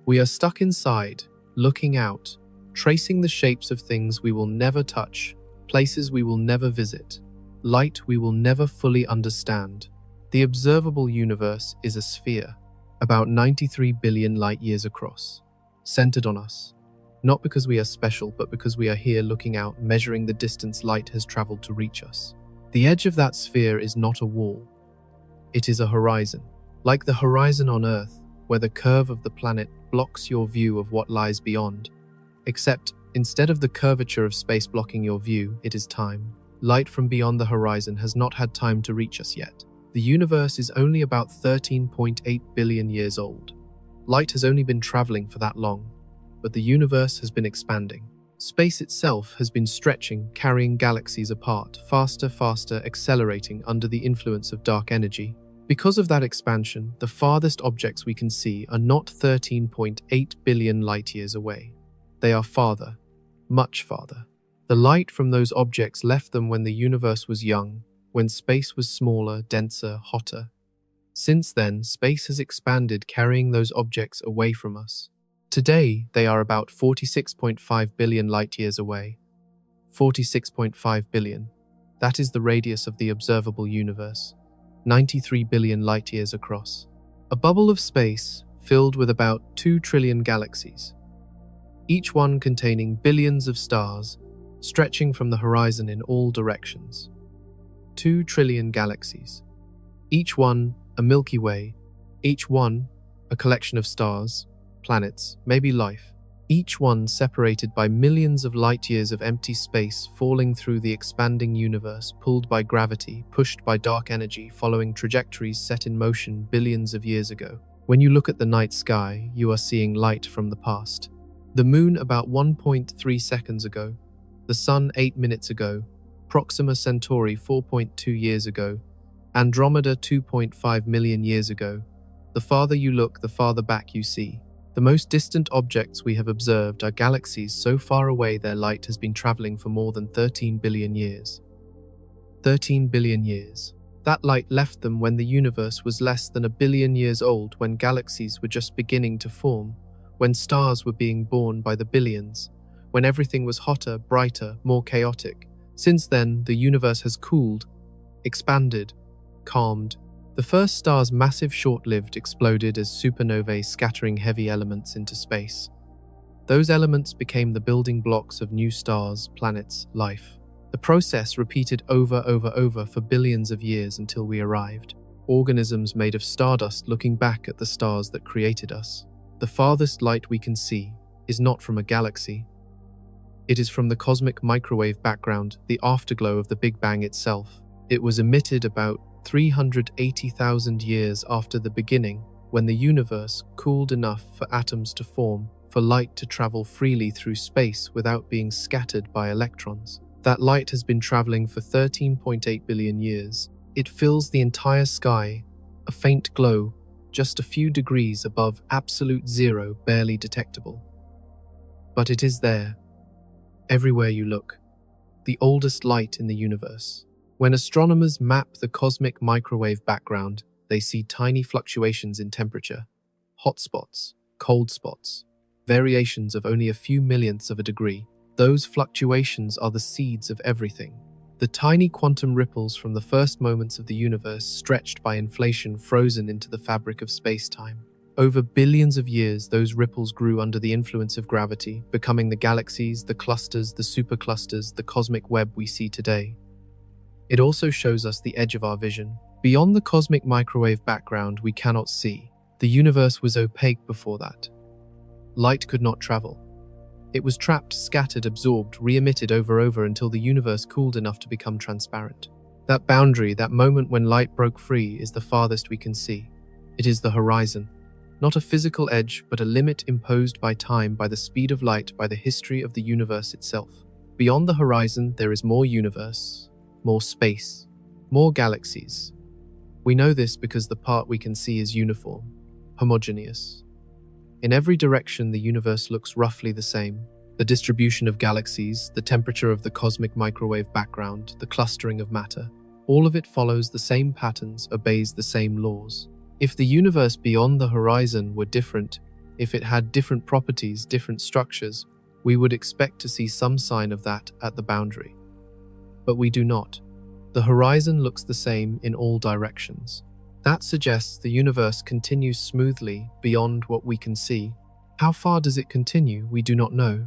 We are stuck inside, looking out, tracing the shapes of things we will never touch, places we will never visit, light we will never fully understand. The observable universe is a sphere, about 93 billion light years across, centered on us. Not because we are special, but because we are here looking out, measuring the distance light has traveled to reach us. The edge of that sphere is not a wall. It is a horizon. Like the horizon on Earth, where the curve of the planet blocks your view of what lies beyond. Except, instead of the curvature of space blocking your view, it is time. Light from beyond the horizon has not had time to reach us yet. The universe is only about 13.8 billion years old. Light has only been traveling for that long. But the universe has been expanding. Space itself has been stretching, carrying galaxies apart, faster, accelerating under the influence of dark energy. Because of that expansion, the farthest objects we can see are not 13.8 billion light-years away. They are farther, much farther. The light from those objects left them when the universe was young, when space was smaller, denser, hotter. Since then, space has expanded, carrying those objects away from us. Today, they are about 46.5 billion light-years away. 46.5 billion. That is the radius of the observable universe. 93 billion light-years across. A bubble of space filled with about 2 trillion galaxies, each one containing billions of stars, stretching from the horizon in all directions. 2 trillion galaxies. Each one a Milky Way, each one a collection of stars, planets, maybe life, each one separated by millions of light-years of empty space falling through the expanding universe, pulled by gravity, pushed by dark energy, following trajectories set in motion billions of years ago. When you look at the night sky, you are seeing light from the past. The moon about 1.3 seconds ago, the sun 8 minutes ago, Proxima Centauri 4.2 years ago, Andromeda 2.5 million years ago. The farther you look, the farther back you see. The most distant objects we have observed are galaxies so far away their light has been traveling for more than 13 billion years. 13 billion years. That light left them when the universe was less than 1 billion years old, when galaxies were just beginning to form, when stars were being born by the billions, when everything was hotter, brighter, more chaotic. Since then, the universe has cooled, expanded, calmed. The first stars, massive, short-lived, exploded as supernovae, scattering heavy elements into space. Those elements became the building blocks of new stars, planets, life. The process repeated over for billions of years until we arrived. Organisms made of stardust looking back at the stars that created us. The farthest light we can see is not from a galaxy. It is from the cosmic microwave background, the afterglow of the Big Bang itself. It was emitted about 380,000 years after the beginning, when the universe cooled enough for atoms to form, for light to travel freely through space without being scattered by electrons. That light has been traveling for 13.8 billion years. It fills the entire sky, a faint glow, just a few degrees above absolute zero, barely detectable. But it is there, everywhere you look, the oldest light in the universe. When astronomers map the cosmic microwave background, they see tiny fluctuations in temperature, hot spots, cold spots, variations of only a few millionths of a degree. Those fluctuations are the seeds of everything. The tiny quantum ripples from the first moments of the universe stretched by inflation frozen into the fabric of space-time. Over billions of years, those ripples grew under the influence of gravity, becoming the galaxies, the clusters, the superclusters, the cosmic web we see today. It also shows us the edge of our vision. Beyond the cosmic microwave background we cannot see. The universe was opaque before that. Light could not travel. It was trapped, scattered, absorbed, re-emitted over until the universe cooled enough to become transparent. That boundary, that moment when light broke free, is the farthest we can see. It is the horizon. Not a physical edge, but a limit imposed by time, by the speed of light, by the history of the universe itself. Beyond the horizon, there is more universe, more space, more galaxies. We know this because the part we can see is uniform, homogeneous. In every direction, the universe looks roughly the same. The distribution of galaxies, the temperature of the cosmic microwave background, the clustering of matter, all of it follows the same patterns, obeys the same laws. If the universe beyond the horizon were different, if it had different properties, different structures, we would expect to see some sign of that at the boundary. But we do not. The horizon looks the same in all directions. That suggests the universe continues smoothly beyond what we can see. How far does it continue? We do not know.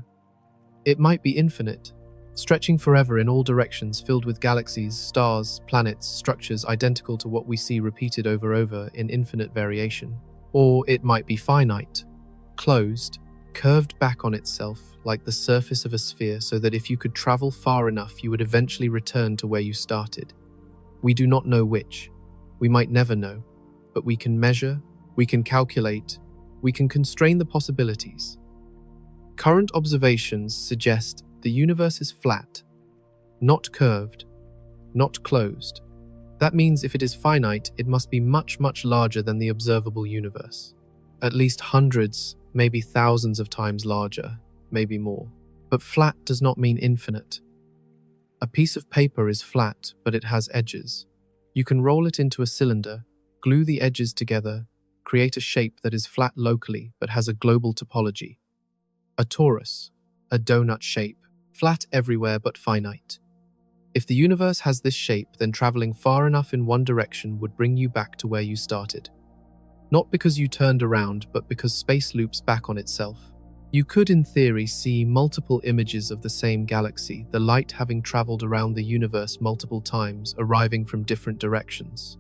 It might be infinite, stretching forever in all directions, filled with galaxies, stars, planets, structures identical to what we see repeated over in infinite variation. Or it might be finite, closed, curved back on itself like the surface of a sphere, so that if you could travel far enough, you would eventually return to where you started. We do not know which. We might never know, but we can measure, we can calculate, we can constrain the possibilities. Current observations suggest the universe is flat, not curved, not closed. That means if it is finite, it must be much, much larger than the observable universe. At least hundreds, maybe thousands of times larger, maybe more. But flat does not mean infinite. A piece of paper is flat, but it has edges. You can roll it into a cylinder, glue the edges together, create a shape that is flat locally but has a global topology. A torus, a donut shape, flat everywhere but finite. If the universe has this shape, then traveling far enough in one direction would bring you back to where you started. Not because you turned around, but because space loops back on itself. You could, in theory, see multiple images of the same galaxy, the light having traveled around the universe multiple times, arriving from different directions.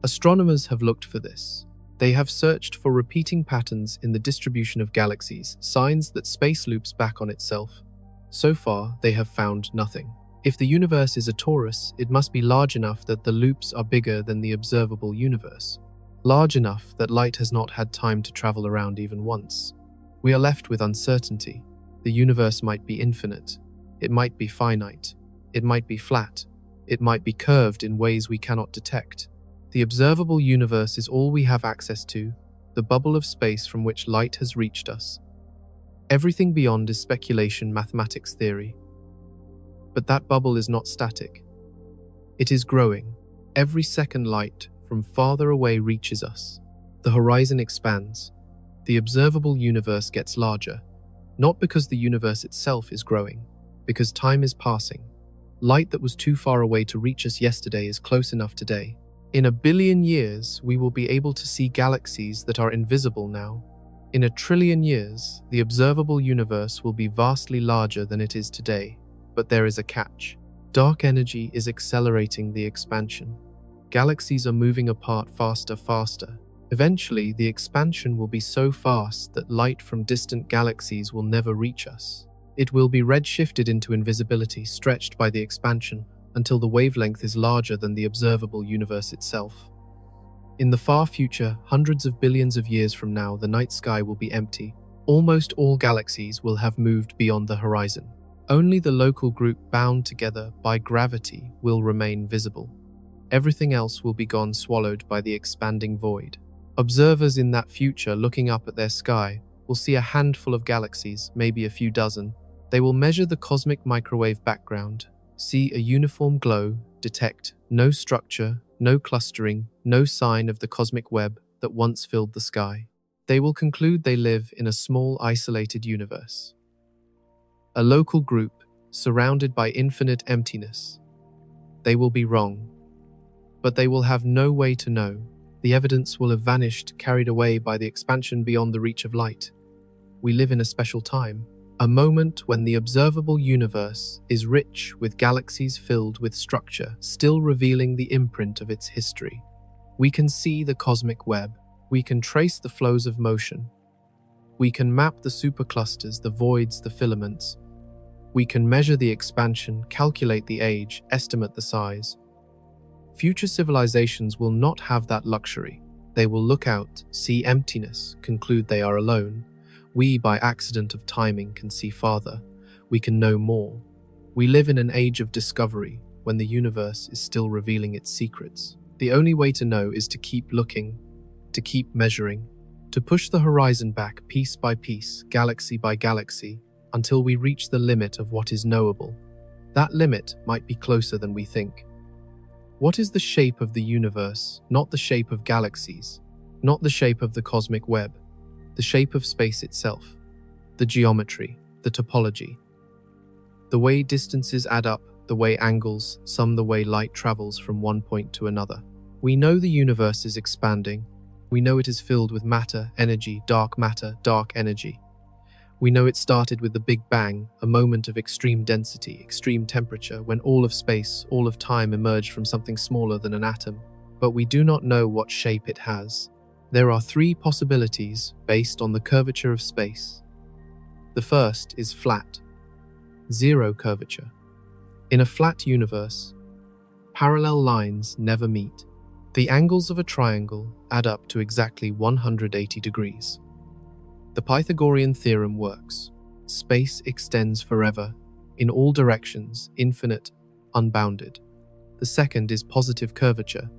Astronomers have looked for this. They have searched for repeating patterns in the distribution of galaxies, signs that space loops back on itself. So far, they have found nothing. If the universe is a torus, it must be large enough that the loops are bigger than the observable universe. Large enough that light has not had time to travel around even once. We are left with uncertainty. The universe might be infinite. It might be finite. It might be flat. It might be curved in ways we cannot detect. The observable universe is all we have access to, the bubble of space from which light has reached us. Everything beyond is speculation, mathematics, theory. But that bubble is not static. It is growing. Every second light from farther away reaches us. The horizon expands. The observable universe gets larger, not because the universe itself is growing, because time is passing. Light that was too far away to reach us yesterday is close enough today. In 1 billion years, we will be able to see galaxies that are invisible now. In 1 trillion years, the observable universe will be vastly larger than it is today. But there is a catch. Dark energy is accelerating the expansion. Galaxies are moving apart faster. Eventually, the expansion will be so fast that light from distant galaxies will never reach us. It will be redshifted into invisibility, stretched by the expansion, until the wavelength is larger than the observable universe itself. In the far future, hundreds of billions of years from now, the night sky will be empty. Almost all galaxies will have moved beyond the horizon. Only the local group bound together by gravity will remain visible. Everything else will be gone, swallowed by the expanding void. Observers in that future, looking up at their sky, will see a handful of galaxies, maybe a few dozen. They will measure the cosmic microwave background, see a uniform glow, detect no structure, no clustering, no sign of the cosmic web that once filled the sky. They will conclude they live in a small, isolated universe. A local group surrounded by infinite emptiness. They will be wrong, but they will have no way to know. The evidence will have vanished, carried away by the expansion beyond the reach of light. We live in a special time, a moment when the observable universe is rich with galaxies filled with structure, still revealing the imprint of its history. We can see the cosmic web. We can trace the flows of motion. We can map the superclusters, the voids, the filaments. We can measure the expansion, calculate the age, estimate the size. Future civilizations will not have that luxury. They will look out, see emptiness, conclude they are alone. We, by accident of timing, can see farther. We can know more. We live in an age of discovery, when the universe is still revealing its secrets. The only way to know is to keep looking, to keep measuring, to push the horizon back piece by piece, galaxy by galaxy, until we reach the limit of what is knowable. That limit might be closer than we think. What is the shape of the universe? Not the shape of galaxies, not the shape of the cosmic web, the shape of space itself, the geometry, the topology, the way distances add up, the way angles sum, the way light travels from one point to another. We know the universe is expanding. We know it is filled with matter, energy, dark energy. We know it started with the Big Bang, a moment of extreme density, extreme temperature, when all of space, all of time emerged from something smaller than an atom. But we do not know what shape it has. There are three possibilities based on the curvature of space. The first is flat, zero curvature. In a flat universe, parallel lines never meet. The angles of a triangle add up to exactly 180 degrees. The Pythagorean theorem works. Space extends forever, in all directions, infinite, unbounded. The second is positive curvature,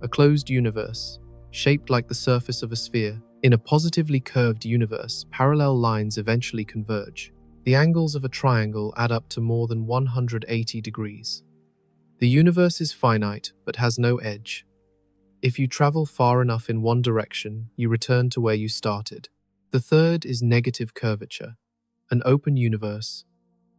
a closed universe, shaped like the surface of a sphere. In a positively curved universe, parallel lines eventually converge. The angles of a triangle add up to more than 180 degrees. The universe is finite, but has no edge. If you travel far enough in one direction, you return to where you started. The third is negative curvature, an open universe,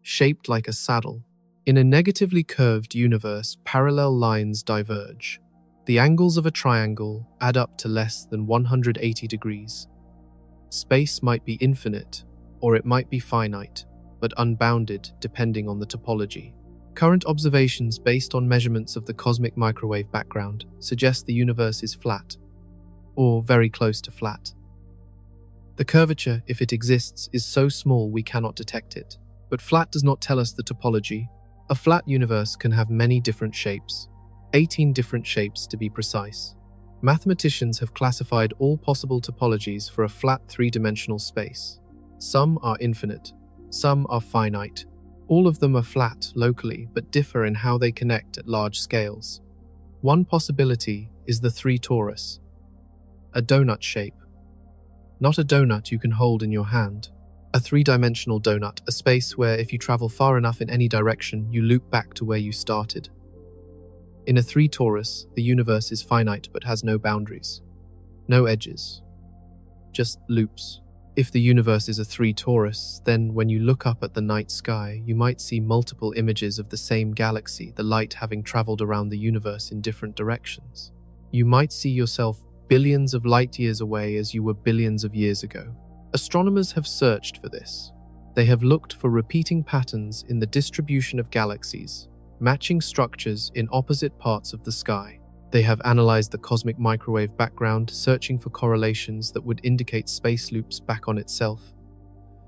shaped like a saddle. In a negatively curved universe, parallel lines diverge. The angles of a triangle add up to less than 180 degrees. Space might be infinite, or it might be finite, but unbounded depending on the topology. Current observations based on measurements of the cosmic microwave background suggest the universe is flat, or very close to flat. The curvature, if it exists, is so small we cannot detect it. But flat does not tell us the topology. A flat universe can have many different shapes, 18 different shapes to be precise. Mathematicians have classified all possible topologies for a flat three-dimensional space. Some are infinite, some are finite. All of them are flat locally, but differ in how they connect at large scales. One possibility is the three torus, a donut shape. Not a donut you can hold in your hand. A three-dimensional donut, a space where if you travel far enough in any direction, you loop back to where you started. In a three torus, the universe is finite but has no boundaries, no edges, just loops. If the universe is a three torus, then when you look up at the night sky, you might see multiple images of the same galaxy, the light having traveled around the universe in different directions. You might see yourself billions of light years away as you were billions of years ago. Astronomers have searched for this. They have looked for repeating patterns in the distribution of galaxies, matching structures in opposite parts of the sky. They have analyzed the cosmic microwave background, searching for correlations that would indicate space loops back on itself.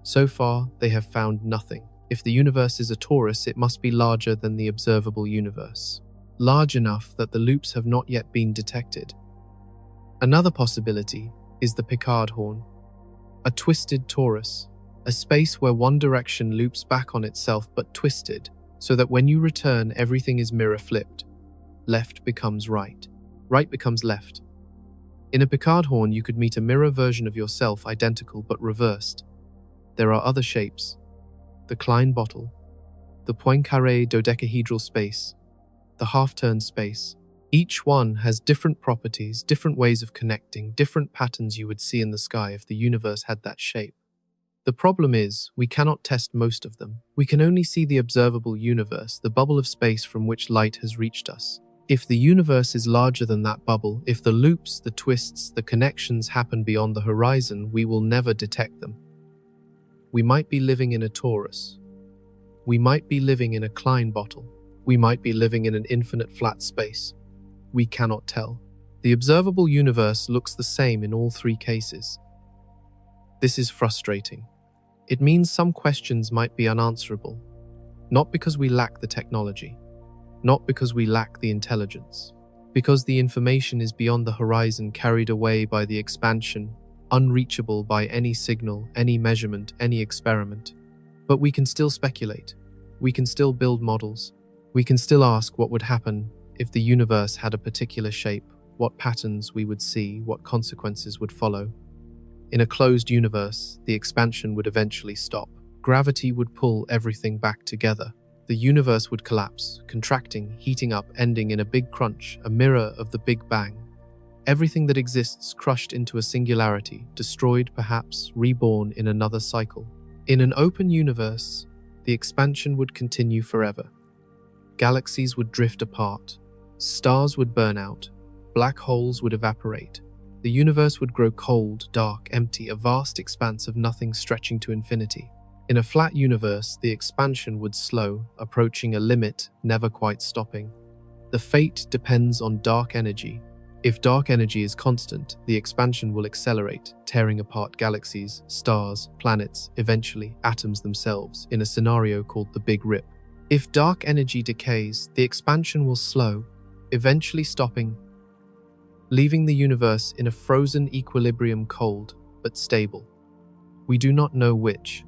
So far, they have found nothing. If the universe is a torus, it must be larger than the observable universe, large enough that the loops have not yet been detected. Another possibility is the Picard horn, a twisted torus, A space where one direction loops back on itself but twisted, so that when you return, everything is mirror flipped. Left becomes right. Right becomes left. In a Picard horn, you could meet a mirror version of yourself, identical but reversed. There are other shapes. The Klein bottle, the Poincaré dodecahedral space, the half-turn space. Each one has different properties, different ways of connecting, different patterns you would see in the sky if the universe had that shape. The problem is, we cannot test most of them. We can only see the observable universe, the bubble of space from which light has reached us. If the universe is larger than that bubble, if the loops, the twists, the connections happen beyond the horizon, we will never detect them. We might be living in a torus. We might be living in a Klein bottle. We might be living in an infinite flat space. We cannot tell. The observable universe looks the same in all three cases. This is frustrating. It means some questions might be unanswerable, not because we lack the technology, not because we lack the intelligence, because the information is beyond the horizon, carried away by the expansion, unreachable by any signal, any measurement, any experiment. But we can still speculate. We can still build models. We can still ask what would happen if the universe had a particular shape, what patterns we would see, what consequences would follow. In a closed universe, the expansion would eventually stop. Gravity would pull everything back together. The universe would collapse, contracting, heating up, ending in a big crunch, a mirror of the Big Bang. Everything that exists crushed into a singularity, destroyed perhaps, reborn in another cycle. In an open universe, the expansion would continue forever. Galaxies would drift apart, stars would burn out, black holes would evaporate. The universe would grow cold, dark, empty, a vast expanse of nothing stretching to infinity. In a flat universe, the expansion would slow, approaching a limit, never quite stopping. The fate depends on dark energy. If dark energy is constant, the expansion will accelerate, tearing apart galaxies, stars, planets, eventually atoms themselves, in a scenario called the Big Rip. If dark energy decays, the expansion will slow, eventually stopping, leaving the universe in a frozen equilibrium, cold but stable. We do not know which.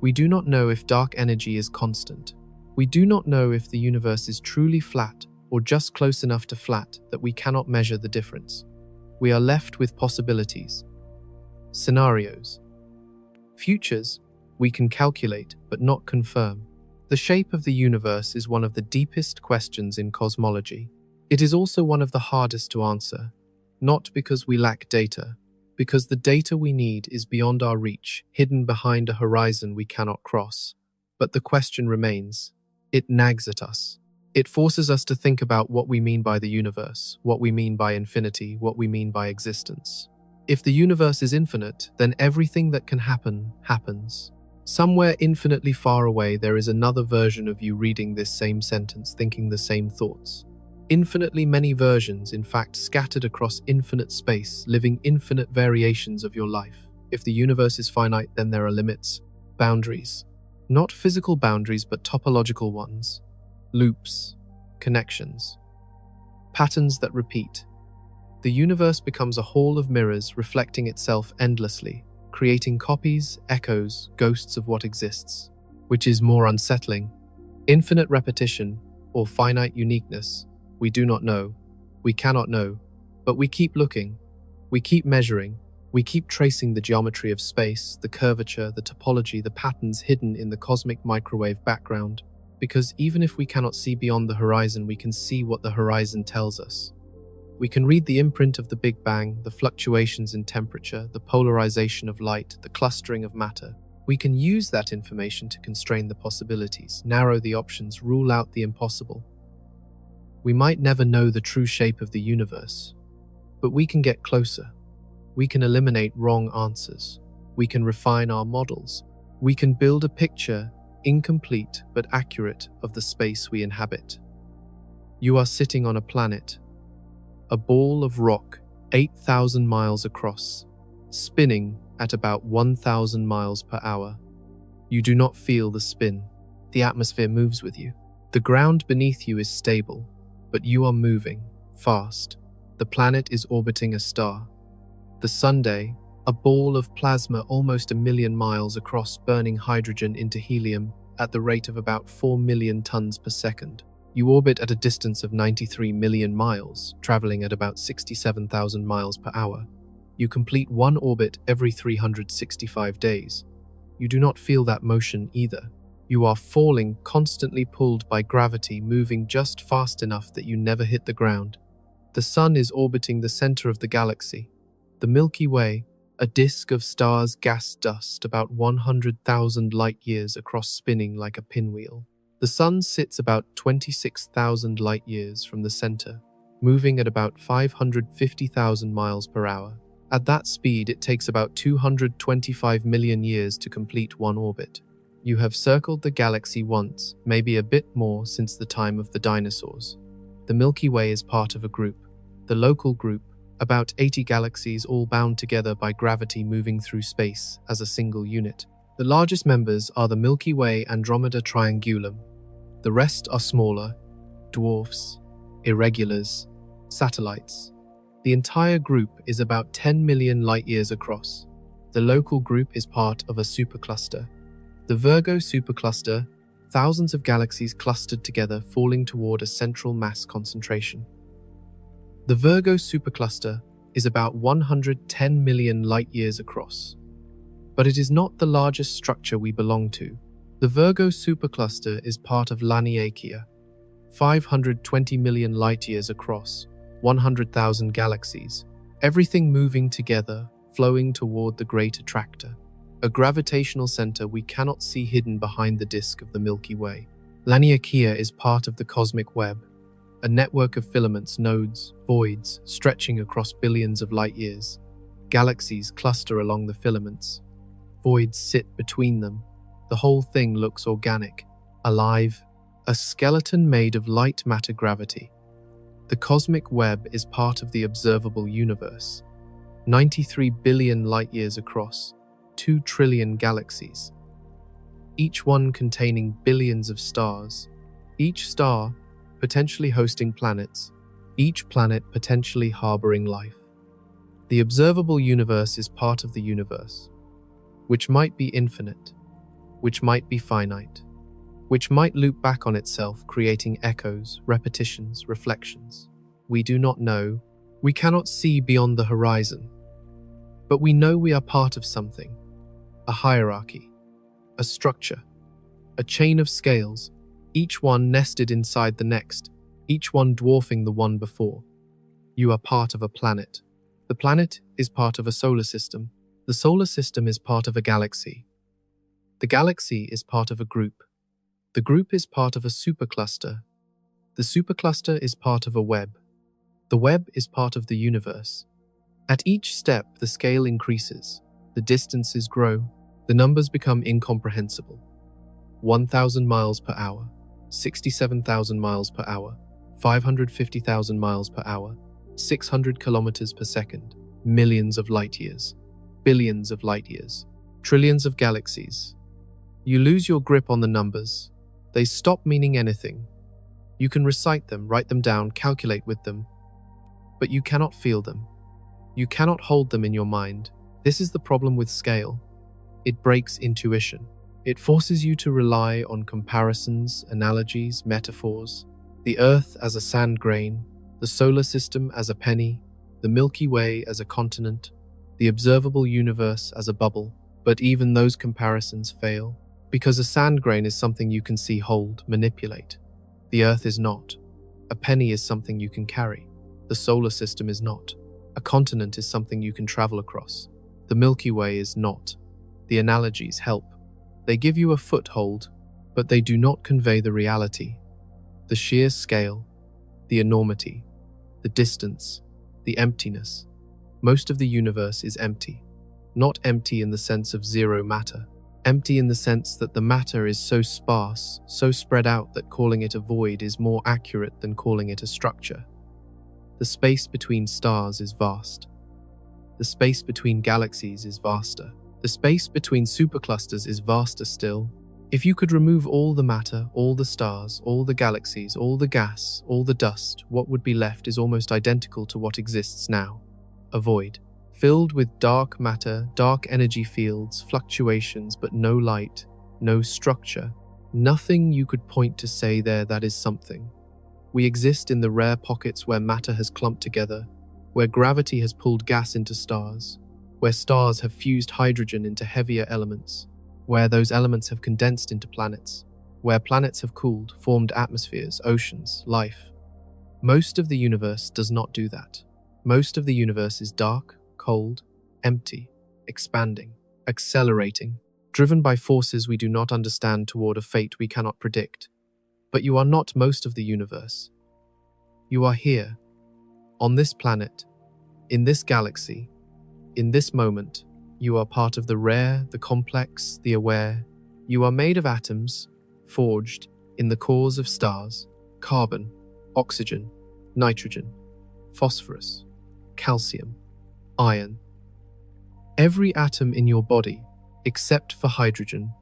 We do not know if dark energy is constant. We do not know if the universe is truly flat or just close enough to flat that we cannot measure the difference. We are left with possibilities, scenarios, futures we can calculate but not confirm. The shape of the universe is one of the deepest questions in cosmology. It is also one of the hardest to answer, not because we lack data, because the data we need is beyond our reach, hidden behind a horizon we cannot cross. But the question remains. It nags at us. It forces us to think about what we mean by the universe, what we mean by infinity, what we mean by existence. If the universe is infinite, then everything that can happen, happens. Somewhere infinitely far away, there is another version of you reading this same sentence, thinking the same thoughts. Infinitely many versions, in fact, scattered across infinite space, living infinite variations of your life. If the universe is finite, then there are limits, boundaries. Not physical boundaries, but topological ones. Loops, connections, patterns that repeat. The universe becomes a hall of mirrors reflecting itself endlessly, creating copies, echoes, ghosts of what exists. Which is more unsettling? Infinite repetition or finite uniqueness? We do not know. We cannot know. But we keep looking. We keep measuring. We keep tracing the geometry of space, the curvature, the topology, the patterns hidden in the cosmic microwave background. Because even if we cannot see beyond the horizon, we can see what the horizon tells us. We can read the imprint of the Big Bang, the fluctuations in temperature, the polarization of light, the clustering of matter. We can use that information to constrain the possibilities, narrow the options, rule out the impossible. We might never know the true shape of the universe, but we can get closer. We can eliminate wrong answers. We can refine our models. We can build a picture, incomplete but accurate, of the space we inhabit. You are sitting on a planet, a ball of rock 8,000 miles across, spinning at about 1,000 miles per hour. You do not feel the spin. The atmosphere moves with you. The ground beneath you is stable, but you are moving fast. The planet is orbiting a star. The Sunday, a ball of plasma almost 1 million miles across, burning hydrogen into helium at the rate of about 4 million tons per second. You orbit at a distance of 93 million miles, traveling at about 67,000 miles per hour. You complete one orbit every 365 days. You do not feel that motion either. You are falling, constantly pulled by gravity, moving just fast enough that you never hit the ground. The Sun is orbiting the center of the galaxy. The Milky Way, a disk of stars, gas dust, about 100,000 light-years across, spinning like a pinwheel. The Sun sits about 26,000 light-years from the center, moving at about 550,000 miles per hour. At that speed, it takes about 225 million years to complete one orbit. You have circled the galaxy once, maybe a bit more since the time of the dinosaurs. The Milky Way is part of a group, the local group, about 80 galaxies all bound together by gravity, moving through space as a single unit. The largest members are the Milky Way Andromeda Triangulum. The rest are smaller, dwarfs, irregulars, satellites. The entire group is about 10 million light-years across. The local group is part of a supercluster. The Virgo supercluster, thousands of galaxies clustered together, falling toward a central mass concentration. The Virgo supercluster is about 110 million light-years across. But it is not the largest structure we belong to. The Virgo supercluster is part of Laniakea, 520 million light-years across, 100,000 galaxies, everything moving together, flowing toward the great attractor, a gravitational center we cannot see hidden behind the disk of the Milky Way. Laniakea is part of the cosmic web, a network of filaments, nodes, voids, stretching across billions of light-years. Galaxies cluster along the filaments. Voids sit between them. The whole thing looks organic, alive, a skeleton made of light matter gravity. The cosmic web is part of the observable universe, 93 billion light-years across, 2 trillion galaxies, each one containing billions of stars, each star potentially hosting planets, each planet potentially harboring life. The observable universe is part of the universe, which might be infinite, which might be finite, which might loop back on itself, creating echoes, repetitions, reflections. We do not know. We cannot see beyond the horizon. But we know we are part of something, a hierarchy, a structure, a chain of scales, each one nested inside the next, each one dwarfing the one before. You are part of a planet. The planet is part of a solar system. The solar system is part of a galaxy. The galaxy is part of a group. The group is part of a supercluster. The supercluster is part of a web. The web is part of the universe. At each step, the scale increases, the distances grow, the numbers become incomprehensible. 1,000 miles per hour, 67,000 miles per hour, 550,000 miles per hour, 600 kilometers per second, millions of light years, billions of light years, trillions of galaxies. You lose your grip on the numbers. They stop meaning anything. You can recite them, write them down, calculate with them, but you cannot feel them. You cannot hold them in your mind. This is the problem with scale. It breaks intuition. It forces you to rely on comparisons, analogies, metaphors. The Earth as a sand grain, the solar system as a penny, the Milky Way as a continent, the observable universe as a bubble. But even those comparisons fail, because a sand grain is something you can see, hold, manipulate. The Earth is not. A penny is something you can carry. The solar system is not. A continent is something you can travel across. The Milky Way is not. The analogies help. They give you a foothold, but they do not convey the reality. The sheer scale, the enormity, the distance, the emptiness. Most of the universe is empty. Not empty in the sense of zero matter. Empty in the sense that the matter is so sparse, so spread out that calling it a void is more accurate than calling it a structure. The space between stars is vast. The space between galaxies is vaster. The space between superclusters is vaster still. If you could remove all the matter, all the stars, all the galaxies, all the gas, all the dust, what would be left is almost identical to what exists now. A void. filled with dark matter, dark energy fields, fluctuations, but no light, no structure. Nothing you could point to say there that is something. We exist in the rare pockets where matter has clumped together, where gravity has pulled gas into stars, where stars have fused hydrogen into heavier elements, where those elements have condensed into planets, where planets have cooled, formed atmospheres, oceans, life. Most of the universe does not do that. Most of the universe is dark, cold, empty, expanding, accelerating, driven by forces we do not understand toward a fate we cannot predict. But you are not most of the universe. You are here, on this planet, in this galaxy, in this moment. You are part of the rare, the complex, the aware. You are made of atoms, forged in the cores of stars, carbon, oxygen, nitrogen, phosphorus, calcium, iron. Every atom in your body, except for hydrogen,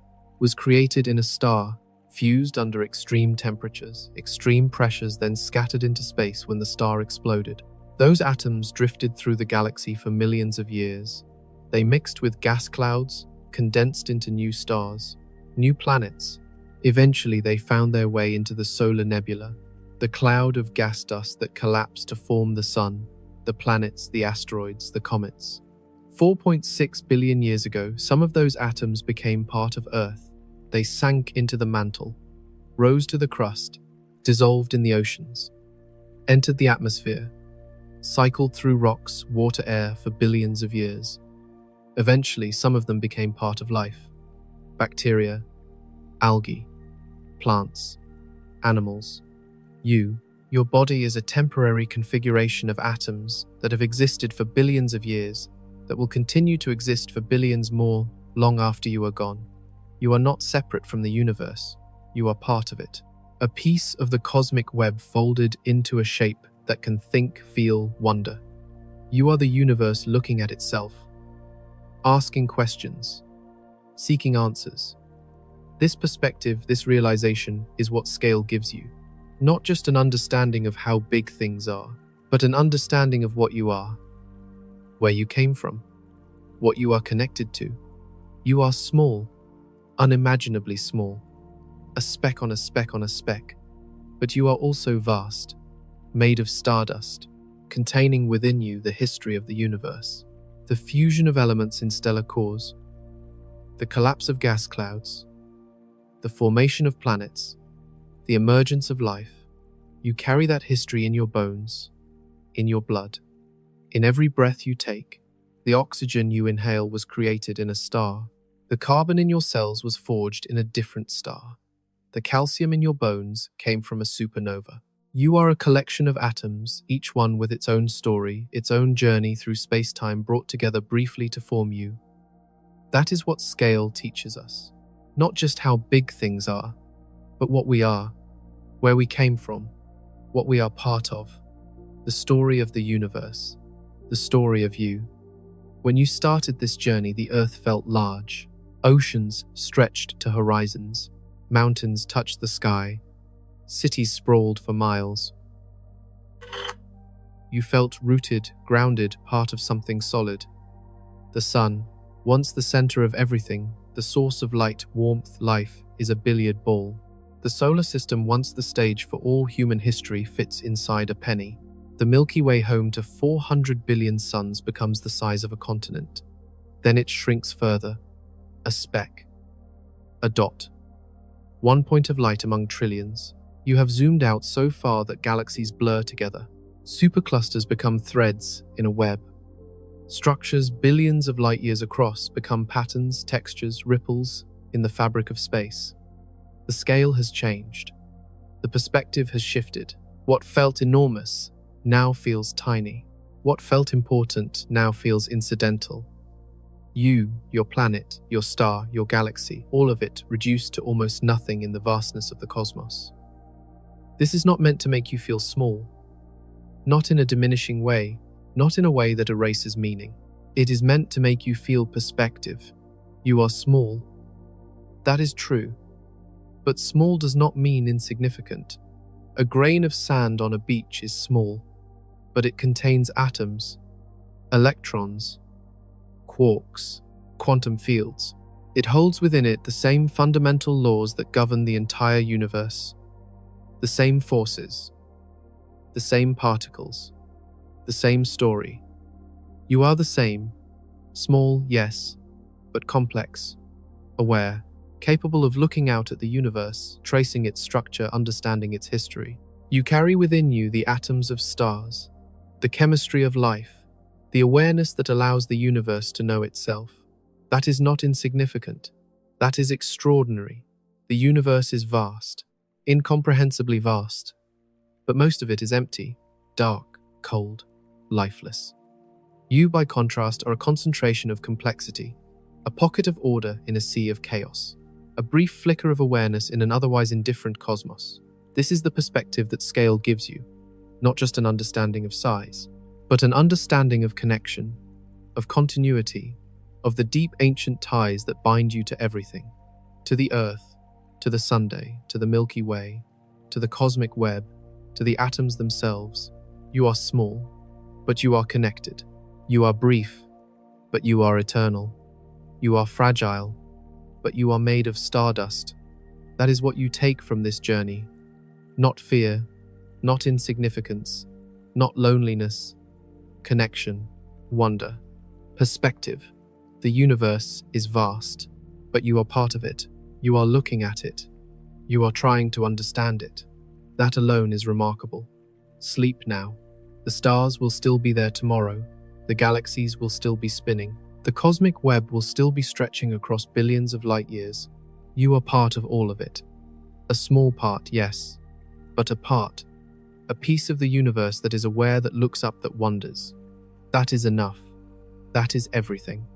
was created in a star, fused under extreme temperatures, extreme pressures, then scattered into space when the star exploded. Those atoms drifted through the galaxy for millions of years. They mixed with gas clouds, condensed into new stars, new planets. Eventually, they found their way into the solar nebula, the cloud of gas dust that collapsed to form the sun, the planets, the asteroids, the comets. 4.6 billion years ago, some of those atoms became part of Earth. They sank into the mantle, rose to the crust, dissolved in the oceans, entered the atmosphere, cycled through rocks, water, air for billions of years. Eventually, some of them became part of life. Bacteria, algae, plants, animals. Your body is a temporary configuration of atoms that have existed for billions of years, that will continue to exist for billions more long after you are gone. You are not separate from the universe. You are part of it. A piece of the cosmic web folded into a shape that can think, feel, wonder. You are the universe looking at itself, asking questions, seeking answers. This perspective, this realization, is what scale gives you. Not just an understanding of how big things are, but an understanding of what you are, where you came from, what you are connected to. You are small, unimaginably small, a speck on a speck on a speck, but you are also vast, made of stardust, containing within you the history of the universe, the fusion of elements in stellar cores, the collapse of gas clouds, the formation of planets, the emergence of life. You carry that history in your bones, in your blood. In every breath you take, the oxygen you inhale was created in a star. The carbon in your cells was forged in a different star. The calcium in your bones came from a supernova. You are a collection of atoms, each one with its own story, its own journey through space-time brought together briefly to form you. That is what scale teaches us. Not just how big things are, but what we are, where we came from, what we are part of. The story of the universe, the story of you. When you started this journey, the Earth felt large. Oceans stretched to horizons. Mountains touched the sky. Cities sprawled for miles. You felt rooted, grounded, part of something solid. The sun, once the center of everything, the source of light, warmth, life, is a billiard ball. The solar system, once the stage for all human history, fits inside a penny. The Milky Way, home to 400 billion suns, becomes the size of a continent. Then it shrinks further. A speck. A dot. One point of light among trillions. You have zoomed out so far that galaxies blur together. Superclusters become threads in a web. Structures billions of light years across become patterns, textures, ripples in the fabric of space. The scale has changed. The perspective has shifted. What felt enormous now feels tiny. What felt important now feels incidental. You, your planet, your star, your galaxy, all of it reduced to almost nothing in the vastness of the cosmos. This is not meant to make you feel small. Not in a diminishing way, not in a way that erases meaning. It is meant to make you feel perspective. You are small. That is true. But small does not mean insignificant. A grain of sand on a beach is small, but it contains atoms, electrons, quarks, quantum fields. It holds within it the same fundamental laws that govern the entire universe, the same forces, the same particles, the same story. You are the same, small, yes, but complex, aware, capable of looking out at the universe, tracing its structure, understanding its history. You carry within you the atoms of stars, the chemistry of life, the awareness that allows the universe to know itself. That is not insignificant. That is extraordinary. The universe is vast, incomprehensibly vast, but most of it is empty, dark, cold, lifeless. You, by contrast, are a concentration of complexity, a pocket of order in a sea of chaos, a brief flicker of awareness in an otherwise indifferent cosmos. This is the perspective that scale gives you, not just an understanding of size, but an understanding of connection, of continuity, of the deep ancient ties that bind you to everything, to the Earth, to the Sunday, to the Milky Way, to the cosmic web, to the atoms themselves. You are small, but you are connected. You are brief, but you are eternal. You are fragile, but you are made of stardust. That is what you take from this journey. Not fear, not insignificance, not loneliness. Connection, wonder, perspective. The universe is vast, but you are part of it. You are looking at it. You are trying to understand it. That alone is remarkable. Sleep now. The stars will still be there tomorrow. The galaxies will still be spinning. The cosmic web will still be stretching across billions of light years. You are part of all of it. A small part, yes, but a part. A piece of the universe that is aware, that looks up, that wonders. That is enough. That is everything.